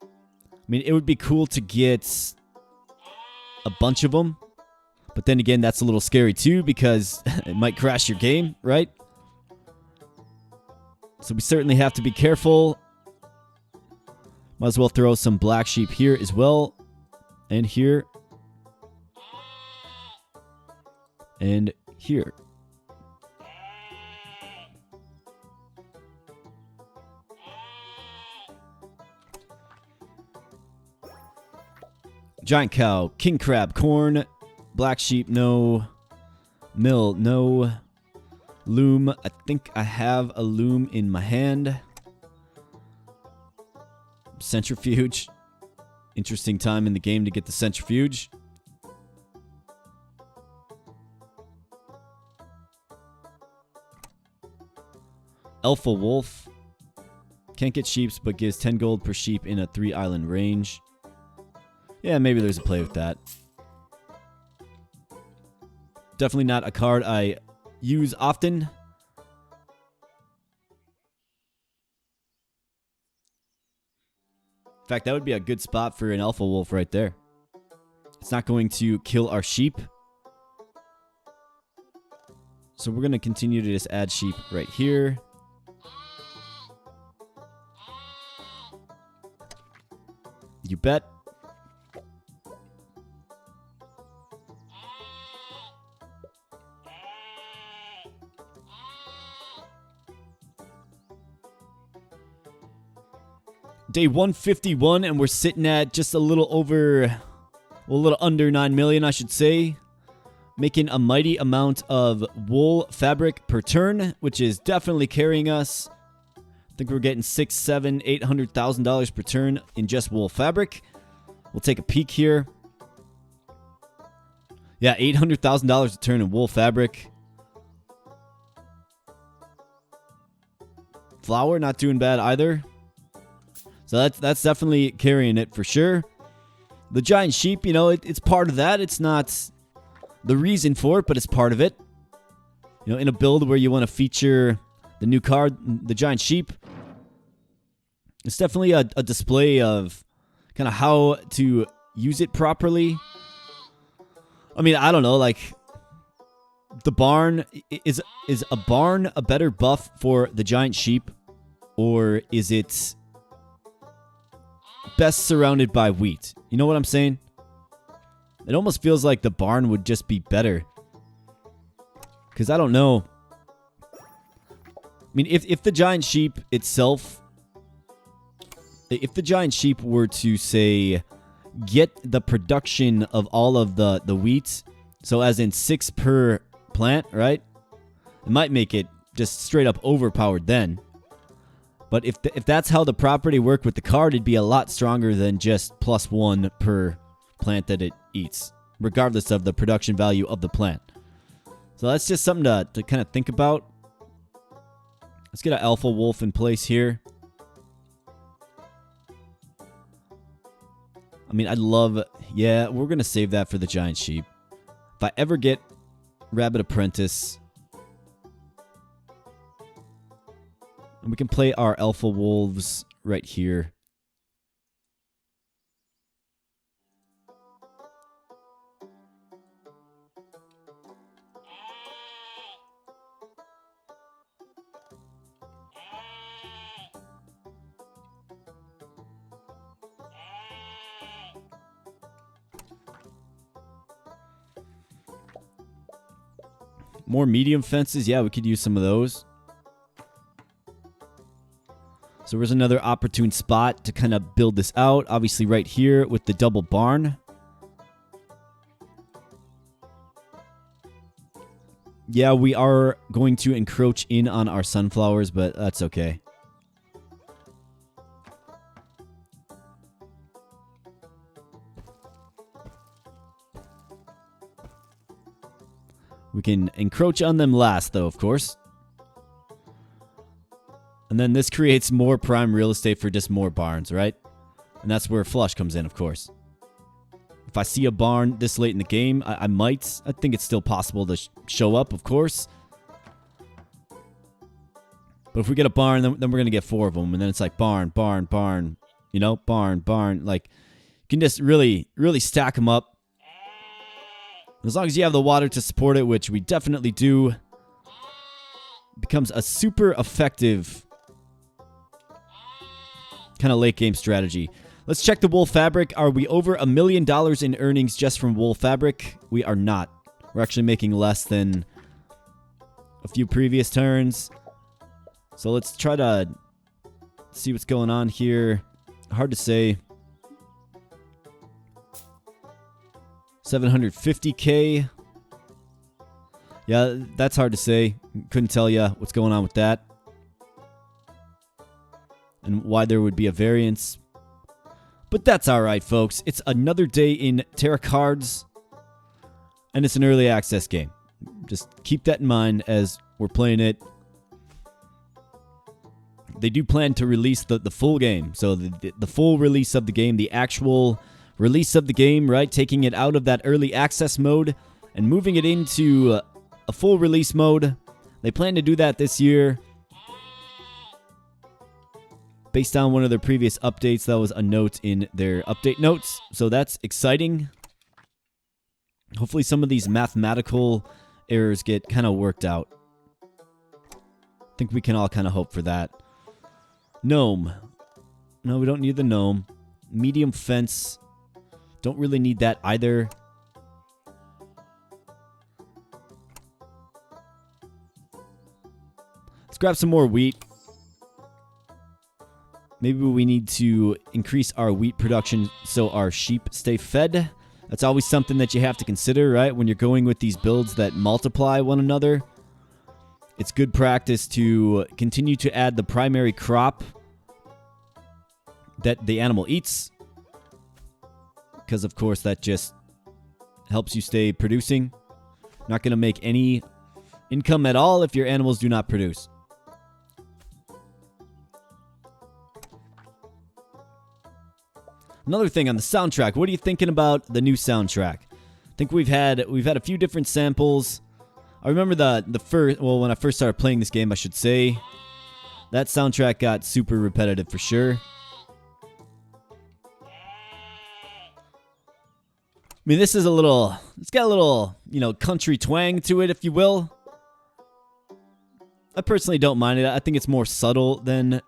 I mean, it would be cool to get a bunch of them. But then again, that's a little scary too because it might crash your game, right? So we certainly have to be careful. Might as well throw some black sheep here as well. And here. And here. Giant cow, king crab, corn, black sheep, no. Mill, no. Loom, I think I have a loom in my hand. Centrifuge. Interesting time in the game to get the centrifuge. Alpha wolf. Can't get sheeps, but gives 10 gold per sheep in a 3-island range. Yeah, maybe there's a play with that. Definitely not a card I use often. In fact, that would be a good spot for an Alpha Wolf right there. It's not going to kill our sheep. So we're going to continue to just add sheep right here. You bet. Day 151, and we're sitting at just a little under 9 million, I should say. Making a mighty amount of wool fabric per turn, which is definitely carrying us. I think we're getting $600,000, $700,000, $800,000 per turn in just wool fabric. We'll take a peek here. Yeah, $800,000 a turn in wool fabric. Flour, not doing bad either. So that's definitely carrying it for sure. The giant sheep, you know, it's part of that. It's not the reason for it, but it's part of it. You know, in a build where you want to feature the new card, the giant sheep, it's definitely a display of kind of how to use it properly. I mean, I don't know, like the barn, is a barn a better buff for the giant sheep, or is it best surrounded by wheat? You know what I'm saying? It almost feels like the barn would just be better. Because I don't know. I mean, if the giant sheep itself, if the giant sheep were to, say, get the production of all of the wheat, so as in 6 per plant, right? It might make it just straight up overpowered then. But if that's how the property worked with the card, it'd be a lot stronger than just +1 per plant that it eats, regardless of the production value of the plant. So that's just something to kind of think about. Let's get an Alpha Wolf in place here. I mean, I'd love... Yeah, we're going to save that for the giant sheep. If I ever get Rabbit Apprentice... And we can play our Alpha Wolves right here. More medium fences. Yeah, we could use some of those. So there's another opportune spot to kind of build this out. Obviously right here with the double barn. Yeah, we are going to encroach in on our sunflowers, but that's okay. We can encroach on them last, though, of course. And then this creates more prime real estate for just more barns, right? And that's where flush comes in, of course. If I see a barn this late in the game, I might. I think it's still possible to show up, of course. But if we get a barn, then we're going to get 4 of them. And then it's like barn, barn, barn. You know, barn, barn. Like, you can just really, really stack them up. As long as you have the water to support it, which we definitely do, it becomes a super effective kind of late game strategy. Let's check the wool fabric. Are we over $1 million in earnings just from wool fabric? We are not. We're actually making less than a few previous turns. So let's try to see what's going on here. Hard to say. 750K. Yeah, that's hard to say. Couldn't tell you what's going on with that. And why there would be a variance. But that's alright, folks. It's another day in Terracards. And it's an early access game. Just keep that in mind as we're playing it. they do plan to release the full game. So the full release of the game, the actual release of the game, right? Taking it out of that early access mode and moving it into a full release mode. They plan to do that this year. Based on one of their previous updates, that was a note in their update notes. So that's exciting. Hopefully some of these mathematical errors get kind of worked out. I think we can all kind of hope for that. Gnome. No, we don't need the gnome. Medium fence. Don't really need that either. Let's grab some more wheat. Maybe we need to increase our wheat production so our sheep stay fed. That's always something that you have to consider, right? When you're going with these builds that multiply one another. It's good practice to continue to add the primary crop that the animal eats. Because, of course, that just helps you stay producing. Not going to make any income at all if your animals do not produce. Another thing on the soundtrack. What are you thinking about the new soundtrack? I think we've had a few different samples. I remember the first, well, when I first started playing this game, I should say, that soundtrack got super repetitive for sure. I mean, this is it's got a little, country twang to it, if you will. I personally don't mind it. I think it's more subtle than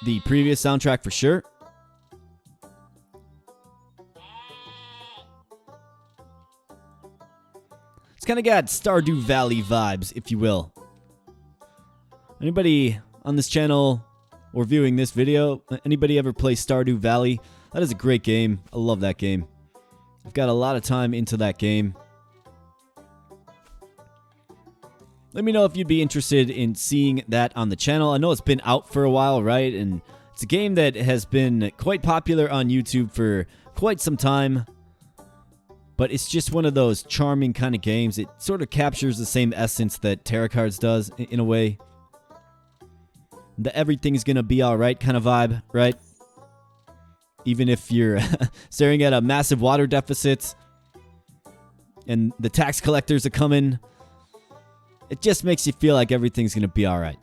the previous soundtrack for sure. It's kind of got Stardew Valley vibes, if you will. Anybody on this channel or viewing this video, anybody ever play Stardew Valley? That is a great game. I love that game. I've got a lot of time into that game. Let me know if you'd be interested in seeing that on the channel. I know it's been out for a while, right? And it's a game that has been quite popular on YouTube for quite some time. But it's just one of those charming kind of games. It sort of captures the same essence that Terracards does in a way. The everything's gonna be alright kind of vibe, right? Even if you're staring at a massive water deficit and the tax collectors are coming, it just makes you feel like everything's gonna be alright.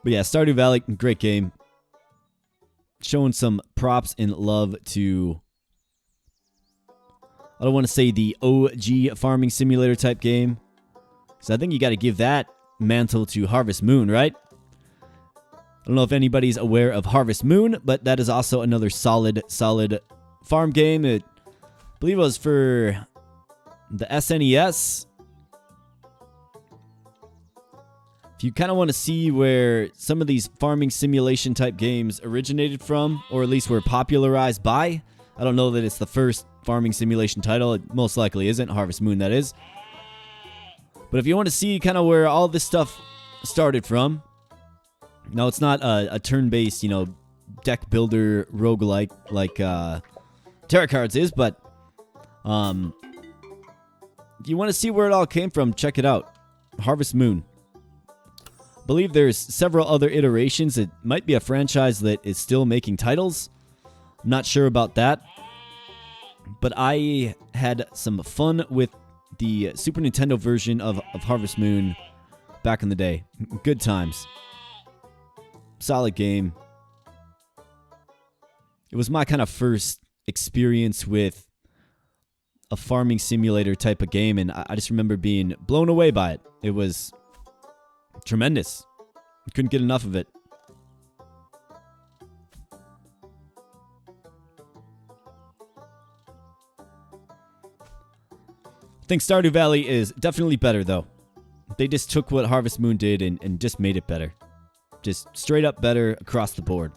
But yeah, Stardew Valley, great game. Showing some props and love to, I don't want to say the OG farming simulator type game, because I think you got to give that mantle to Harvest Moon, right? I don't know if anybody's aware of Harvest Moon, but that is also another solid farm game. I believe it was for the SNES. If you kind of want to see where some of these farming simulation type games originated from, or at least were popularized by, I don't know that it's the first farming simulation title. It most likely isn't. Harvest Moon, that is. But if you want to see kind of where all this stuff started from, no, it's not a turn-based, deck builder roguelike like Terracards is, but if you want to see where it all came from, check it out. Harvest Moon. I believe there's several other iterations. It might be a franchise that is still making titles. I'm not sure about that. But I had some fun with the Super Nintendo version of Harvest Moon back in the day. Good times. Solid game. It was my kind of first experience with a farming simulator type of game, and I just remember being blown away by it. It was tremendous. Couldn't get enough of it. I think Stardew Valley is definitely better, though. They just took what Harvest Moon did and just made it better. Just straight up better across the board.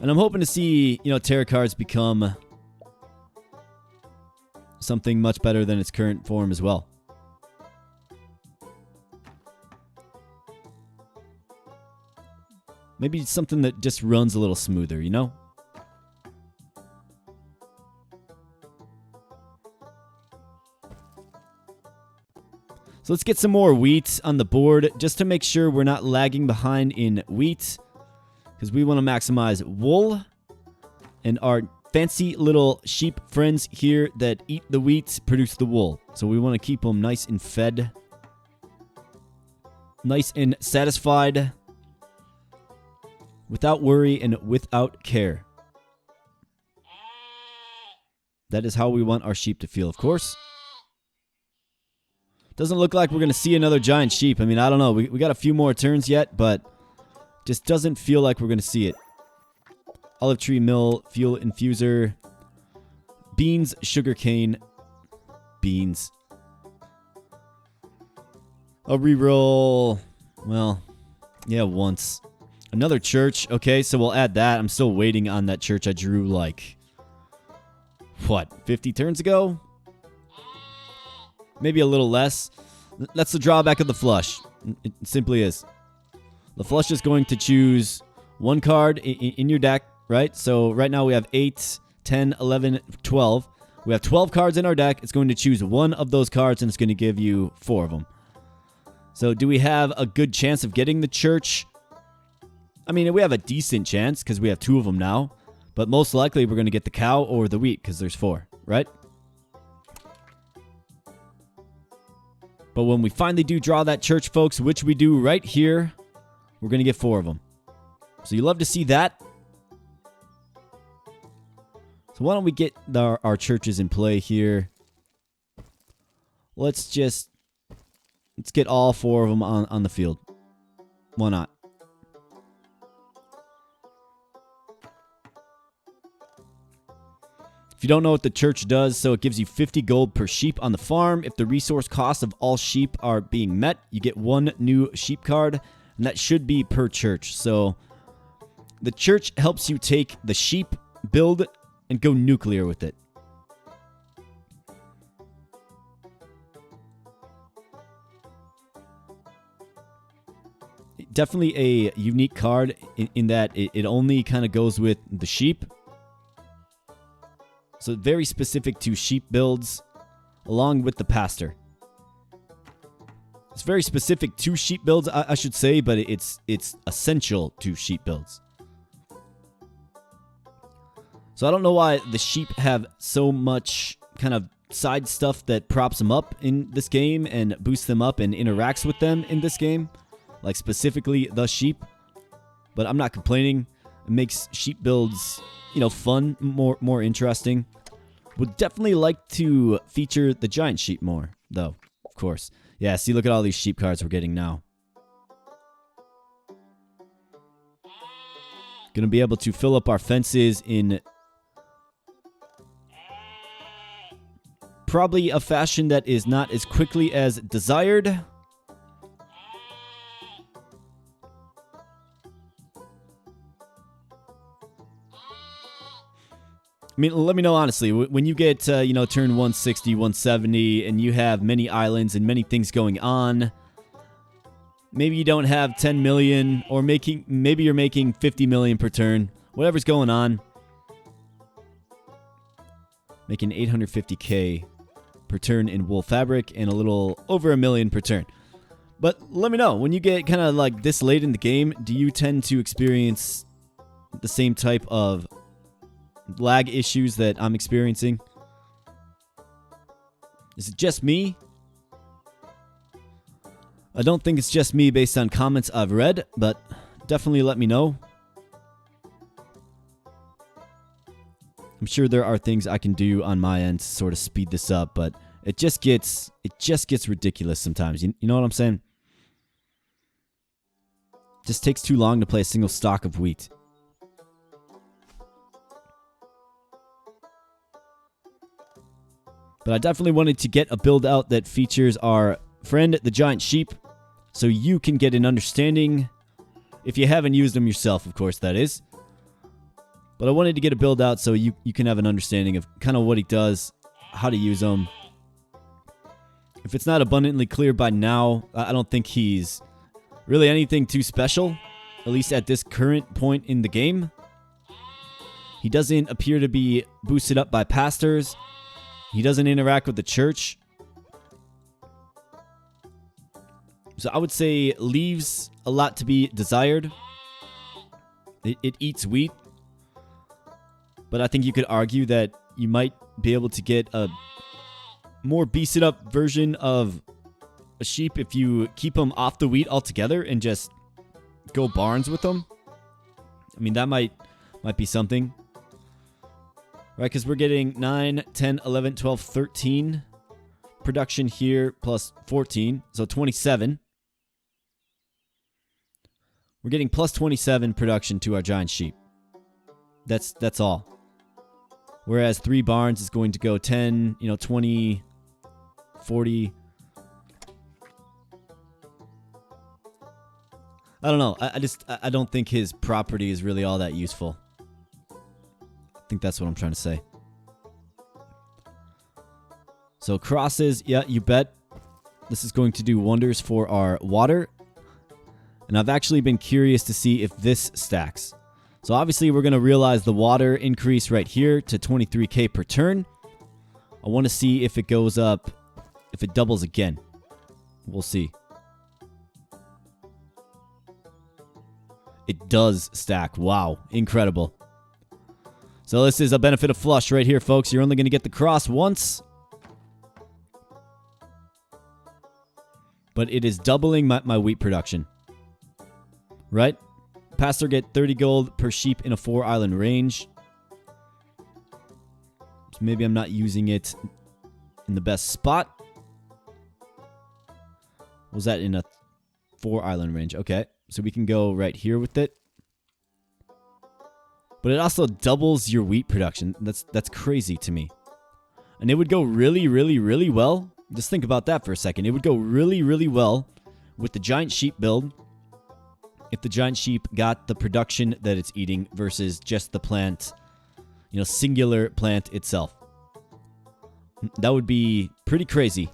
And I'm hoping to see, Terracards become something much better than its current form as well. Maybe something that just runs a little smoother, So let's get some more wheat on the board just to make sure we're not lagging behind in wheat, because we want to maximize wool and our fancy little sheep friends here that eat the wheat produce the wool. So we want to keep them nice and fed, nice and satisfied, without worry and without care. That is how we want our sheep to feel, of course. Doesn't look like we're going to see another giant sheep. I mean, I don't know. We got a few more turns yet, but just doesn't feel like we're going to see it. Olive tree mill, fuel infuser, beans, sugarcane, beans. A reroll. Well, yeah, once. Another church. Okay, so we'll add that. I'm still waiting on that church I drew like, what, 50 turns ago? Maybe a little less. That's the drawback of the flush. It simply is. The flush is going to choose one card in your deck, right? So right now we have 8, 10, 11, 12. We have 12 cards in our deck. It's going to choose one of those cards, and it's going to give you 4 of them. So do we have a good chance of getting the church? I mean, we have a decent chance because we have 2 of them now. But most likely we're going to get the cow or the wheat because there's 4, right? But when we finally do draw that church, folks, which we do right here, we're going to get 4 of them. So you love to see that. So why don't we get our churches in play here? Let's get all 4 of them on the field. Why not? If you don't know what the church does, so it gives you 50 gold per sheep on the farm. If the resource costs of all sheep are being met, you get 1 new sheep card, and that should be per church. So the church helps you take the sheep build and go nuclear with it. Definitely a unique card in that it only kind of goes with the sheep. So very specific to sheep builds, along with the pastor. It's very specific to sheep builds, I should say, but it's essential to sheep builds. So I don't know why the sheep have so much kind of side stuff that props them up in this game and boosts them up and interacts with them in this game. Like specifically the sheep. But I'm not complaining. It makes sheep builds, fun, more interesting. Would definitely like to feature the giant sheep more, though, of course. Yeah, see, look at all these sheep cards we're getting now. Gonna be able to fill up our fences in probably a fashion that is not as quickly as desired. I mean, let me know honestly, when you get, turn 160, 170, and you have many islands and many things going on, maybe you don't have 10 million, or maybe you're making 50 million per turn, whatever's going on, making 850k per turn in wool fabric and a little over $1 million per turn. But let me know, when you get kind of like this late in the game, do you tend to experience the same type of lag issues that I'm experiencing? Is it just me? I don't think it's just me based on comments I've read, but definitely let me know. I'm sure there are things I can do on my end to sort of speed this up, but it just gets ridiculous sometimes. You know what I'm saying? It just takes too long to play a single stock of wheat. But I definitely wanted to get a build out that features our friend, the giant sheep, so you can get an understanding, if you haven't used them yourself, of course, that is. But I wanted to get a build out so you can have an understanding of kind of what he does, how to use them. If it's not abundantly clear by now, I don't think he's really anything too special, at least at this current point in the game. He doesn't appear to be boosted up by pastors. He doesn't interact with the church. So I would say leaves a lot to be desired. It eats wheat. But I think you could argue that you might be able to get a more beasted up version of a sheep if you keep them off the wheat altogether and just go barns with them. I mean, that might be something. Right, because we're getting 9, 10, 11, 12, 13 production here plus 14, so 27. We're getting plus 27 production to our giant sheep. That's all. Whereas 3 barns is going to go 10, 20, 40. I don't know. I don't think his property is really all that useful. I think that's what I'm trying to say. So crosses, yeah, you bet. This is going to do wonders for our water. And I've actually been curious to see if this stacks. So obviously we're going to realize the water increase right here to 23k per turn. I want to see if it goes up, if it doubles again. We'll see. It does stack. Wow, incredible. So this is a benefit of flush right here, folks. You're only going to get the cross once. But it is doubling my wheat production. Right? Pastor get 30 gold per sheep in a 4-island range. So maybe I'm not using it in the best spot. Was that in a 4-island range? Okay. So we can go right here with it. But it also doubles your wheat production. That's crazy to me. And it would go really, really, really well. Just think about that for a second. It would go really, really well with the giant sheep build if the giant sheep got the production that it's eating versus just the plant, singular plant itself. That would be pretty crazy.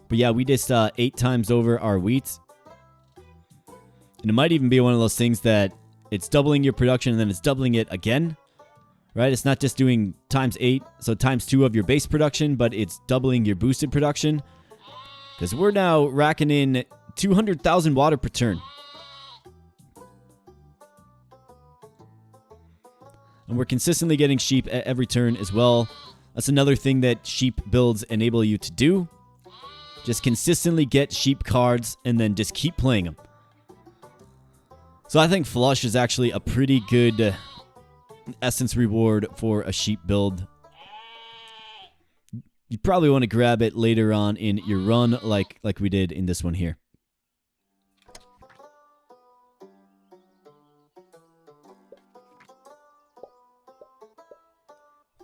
But yeah, we just 8 times over our wheat. And it might even be one of those things that it's doubling your production and then it's doubling it again. Right? It's not just doing times 8, so times 2 of your base production, but it's doubling your boosted production. Because we're now racking in 200,000 water per turn. And we're consistently getting sheep at every turn as well. That's another thing that sheep builds enable you to do. Just consistently get sheep cards and then just keep playing them. So I think flush is actually a pretty good essence reward for a sheep build. You probably want to grab it later on in your run like we did in this one here.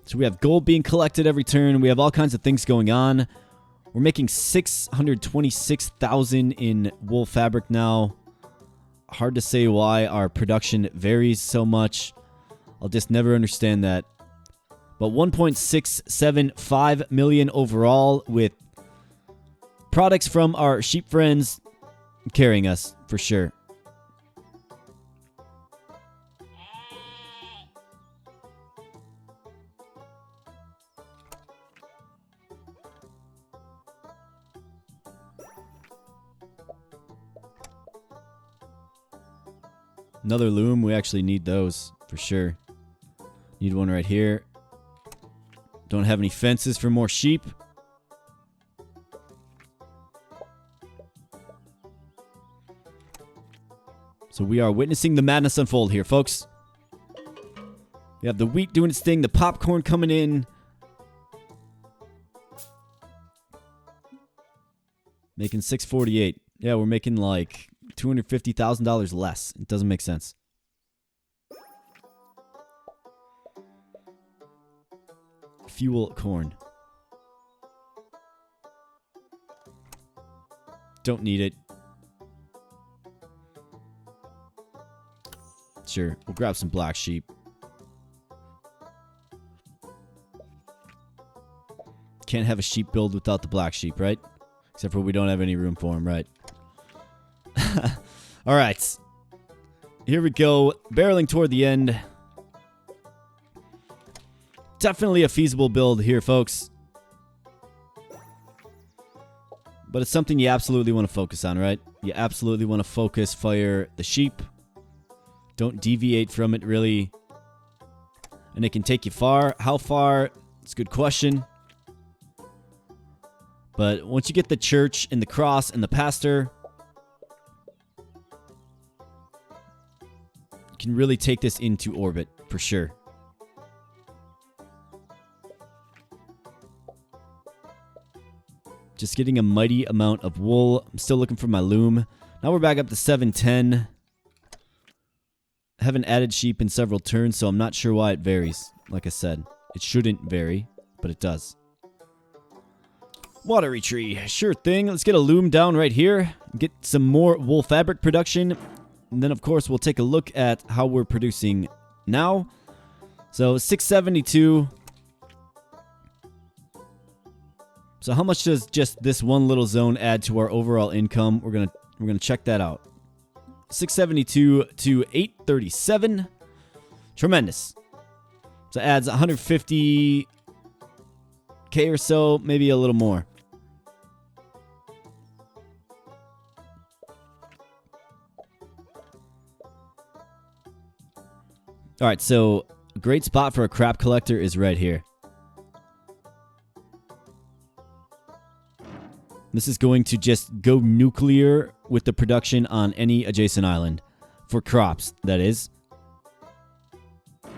So we have gold being collected every turn. We have all kinds of things going on. We're making 626,000 in wool fabric now. Hard to say why our production varies so much. I'll just never understand that. But 1.675 million overall with products from our sheep friends carrying us for sure. Another loom, we actually need those for sure. Need one right here. Don't have any fences for more sheep. So we are witnessing the madness unfold here, folks. We have the wheat doing its thing, the popcorn coming in. Making 648. Yeah, we're making like $250,000 less. It doesn't make sense. Fuel corn. Don't need it. Sure, we'll grab some black sheep. Can't have a sheep build without the black sheep, right? Except for we don't have any room for them, right? Alright. Here we go. Barreling toward the end. Definitely a feasible build here, folks. But it's something you absolutely want to focus on, right? You absolutely want to focus, fire the sheep. Don't deviate from it, really. And it can take you far. How far? It's a good question. But once you get the church and the cross and the pastor, you can really take this into orbit, for sure. Just getting a mighty amount of wool. I'm still looking for my loom. Now we're back up to 710. I haven't added sheep in several turns, so I'm not sure why it varies. Like I said, it shouldn't vary, but it does. Watery tree. Sure thing. Let's get a loom down right here. Get some more wool fabric production. And then, of course, we'll take a look at how we're producing now. So, 672. So how much does just this one little zone add to our overall income? We're gonna check that out. 672 to 837. Tremendous. So it adds 150K or so, maybe a little more. All right, so a great spot for a crap collector is right here. This is going to just go nuclear with the production on any adjacent island. For crops, that is. In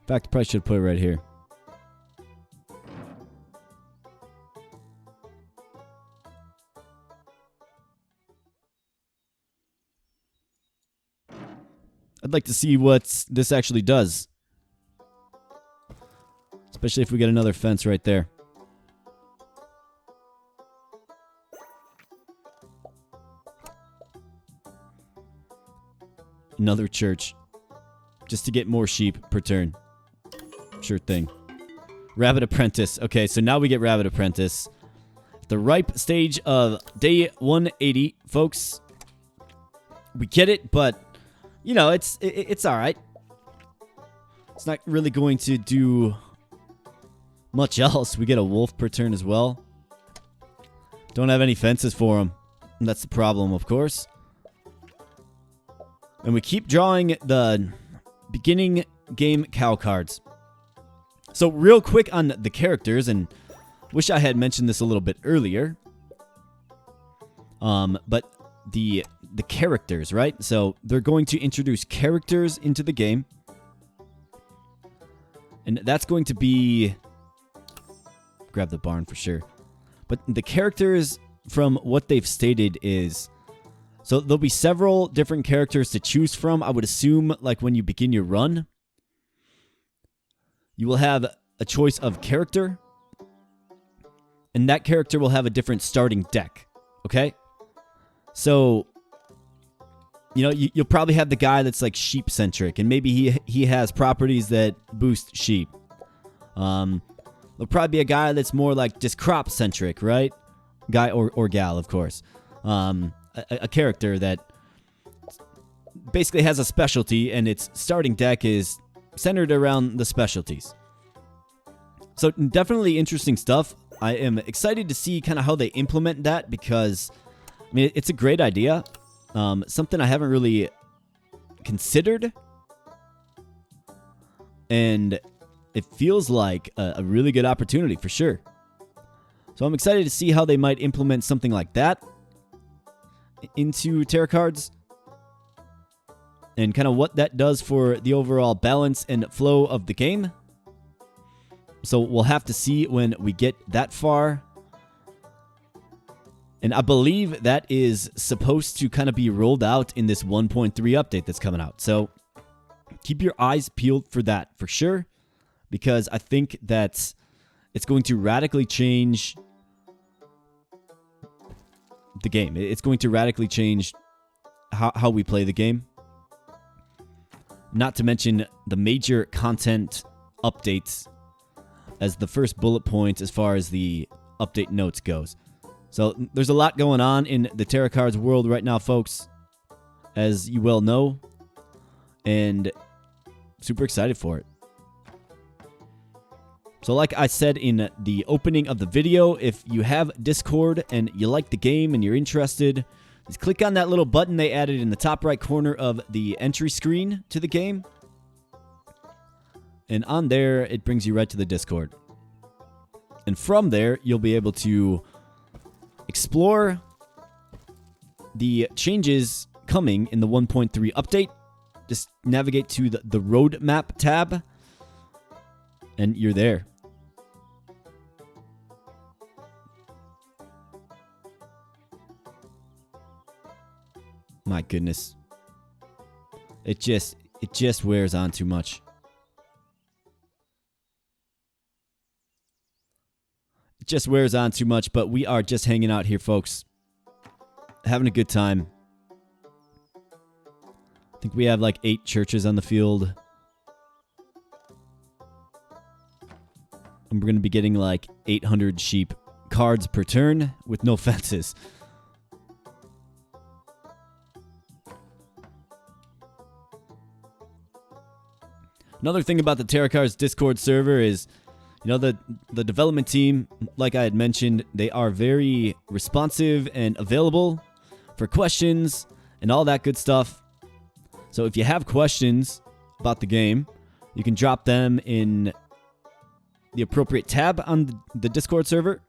fact, I probably should put it right here. I'd like to see what this actually does. Especially if we get another fence right there. Another church. Just to get more sheep per turn. Sure thing. Rabbit Apprentice. Okay, so now we get Rabbit Apprentice. The ripe stage of day 180, folks. We get it, but, you know, it's alright. It's not really going to do much else. We get a wolf per turn as well. Don't have any fences for him. And that's the problem, of course. And we keep drawing the beginning game cow cards. So real quick on the characters, and wish I had mentioned this a little bit earlier. But the characters, right? So they're going to introduce characters into the game. And that's going to be... Grab the barn for sure. But the characters, from what they've stated, is... So there'll be several different characters to choose from. I would assume, like, when you begin your run, you will have a choice of character. And that character will have a different starting deck. Okay? So, you know, you'll probably have the guy that's, like, sheep-centric. And maybe he has properties that boost sheep. There'll probably be a guy that's more like just crop-centric, right? Guy or gal, of course. A character that basically has a specialty, and its starting deck is centered around the specialties. So definitely interesting stuff. I am excited to see kind of how they implement that, because, I mean, it's a great idea. Something I haven't really considered. And it feels like a really good opportunity for sure. So I'm excited to see how they might implement something like that into Terracards. And kind of what that does for the overall balance and flow of the game. So we'll have to see when we get that far. And I believe that is supposed to kind of be rolled out in this 1.3 update that's coming out. So keep your eyes peeled for that for sure. Because I think that it's going to radically change the game. It's going to radically change how we play the game. Not to mention the major content updates as the first bullet point as far as the update notes goes. So there's a lot going on in the Terracards world right now, folks, as you well know. and super excited for it. So like I said in the opening of the video, if you have Discord and you like the game and you're interested, just click on that little button they added in the top right corner of the entry screen to the game. And on there, it brings you right to the Discord. And from there, you'll be able to explore the changes coming in the 1.3 update. Just navigate to the roadmap tab, and you're there. My goodness. It just wears on too much. It just wears on too much, but we are just hanging out here, folks. Having a good time. I think we have like 8 churches on the field. And we're going to be getting like 800 sheep cards per turn with no fences. Another thing about the Terracards Discord server is, you know, the development team, like I had mentioned, they are very responsive and available for questions and all that good stuff. So if you have questions about the game, you can drop them in the appropriate tab on the Discord server.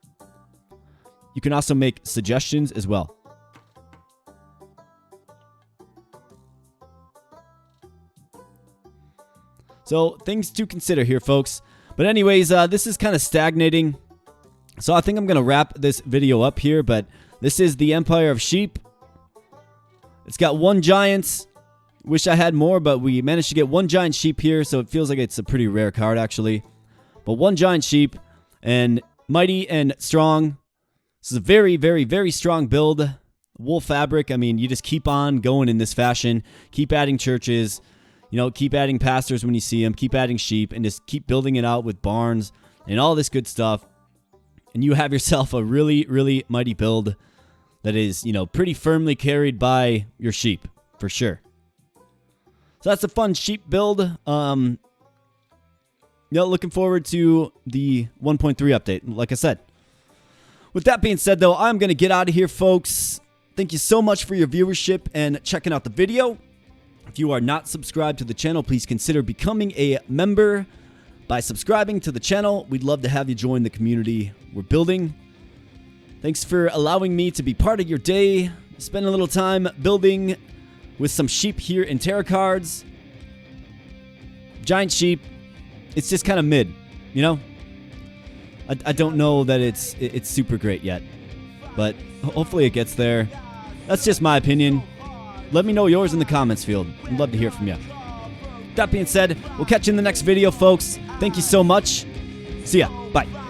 You can also make suggestions as well. So things to consider here, folks. But anyways, this is kind of stagnating. So I think I'm going to wrap this video up here. But this is the Empire of Sheep. It's got 1 giant. Wish I had more, but we managed to get 1 giant sheep here. So it feels like it's a pretty rare card, actually. But 1 giant sheep. And mighty and strong. This is a very, very, very strong build. Wool fabric. I mean, you just keep on going in this fashion. Keep adding churches. You know, keep adding pastors when you see them. Keep adding sheep. And just keep building it out with barns and all this good stuff. And you have yourself a really, really mighty build that is, you know, pretty firmly carried by your sheep. For sure. So that's a fun sheep build. You know, looking forward to the 1.3 update, like I said. With that being said, though, I'm going to get out of here, folks. Thank you so much for your viewership and checking out the video. If you are not subscribed to the channel, please consider becoming a member by subscribing to the channel. We'd love to have you join the community we're building. Thanks for allowing me to be part of your day. Spend a little time building with some sheep here in Terracards. Giant sheep. It's just kind of mid, you know? I don't know that it's super great yet, but hopefully it gets there. That's just my opinion. Let me know yours in the comments field. I'd love to hear from you. That being said, we'll catch you in the next video, folks. Thank you so much. See ya. Bye.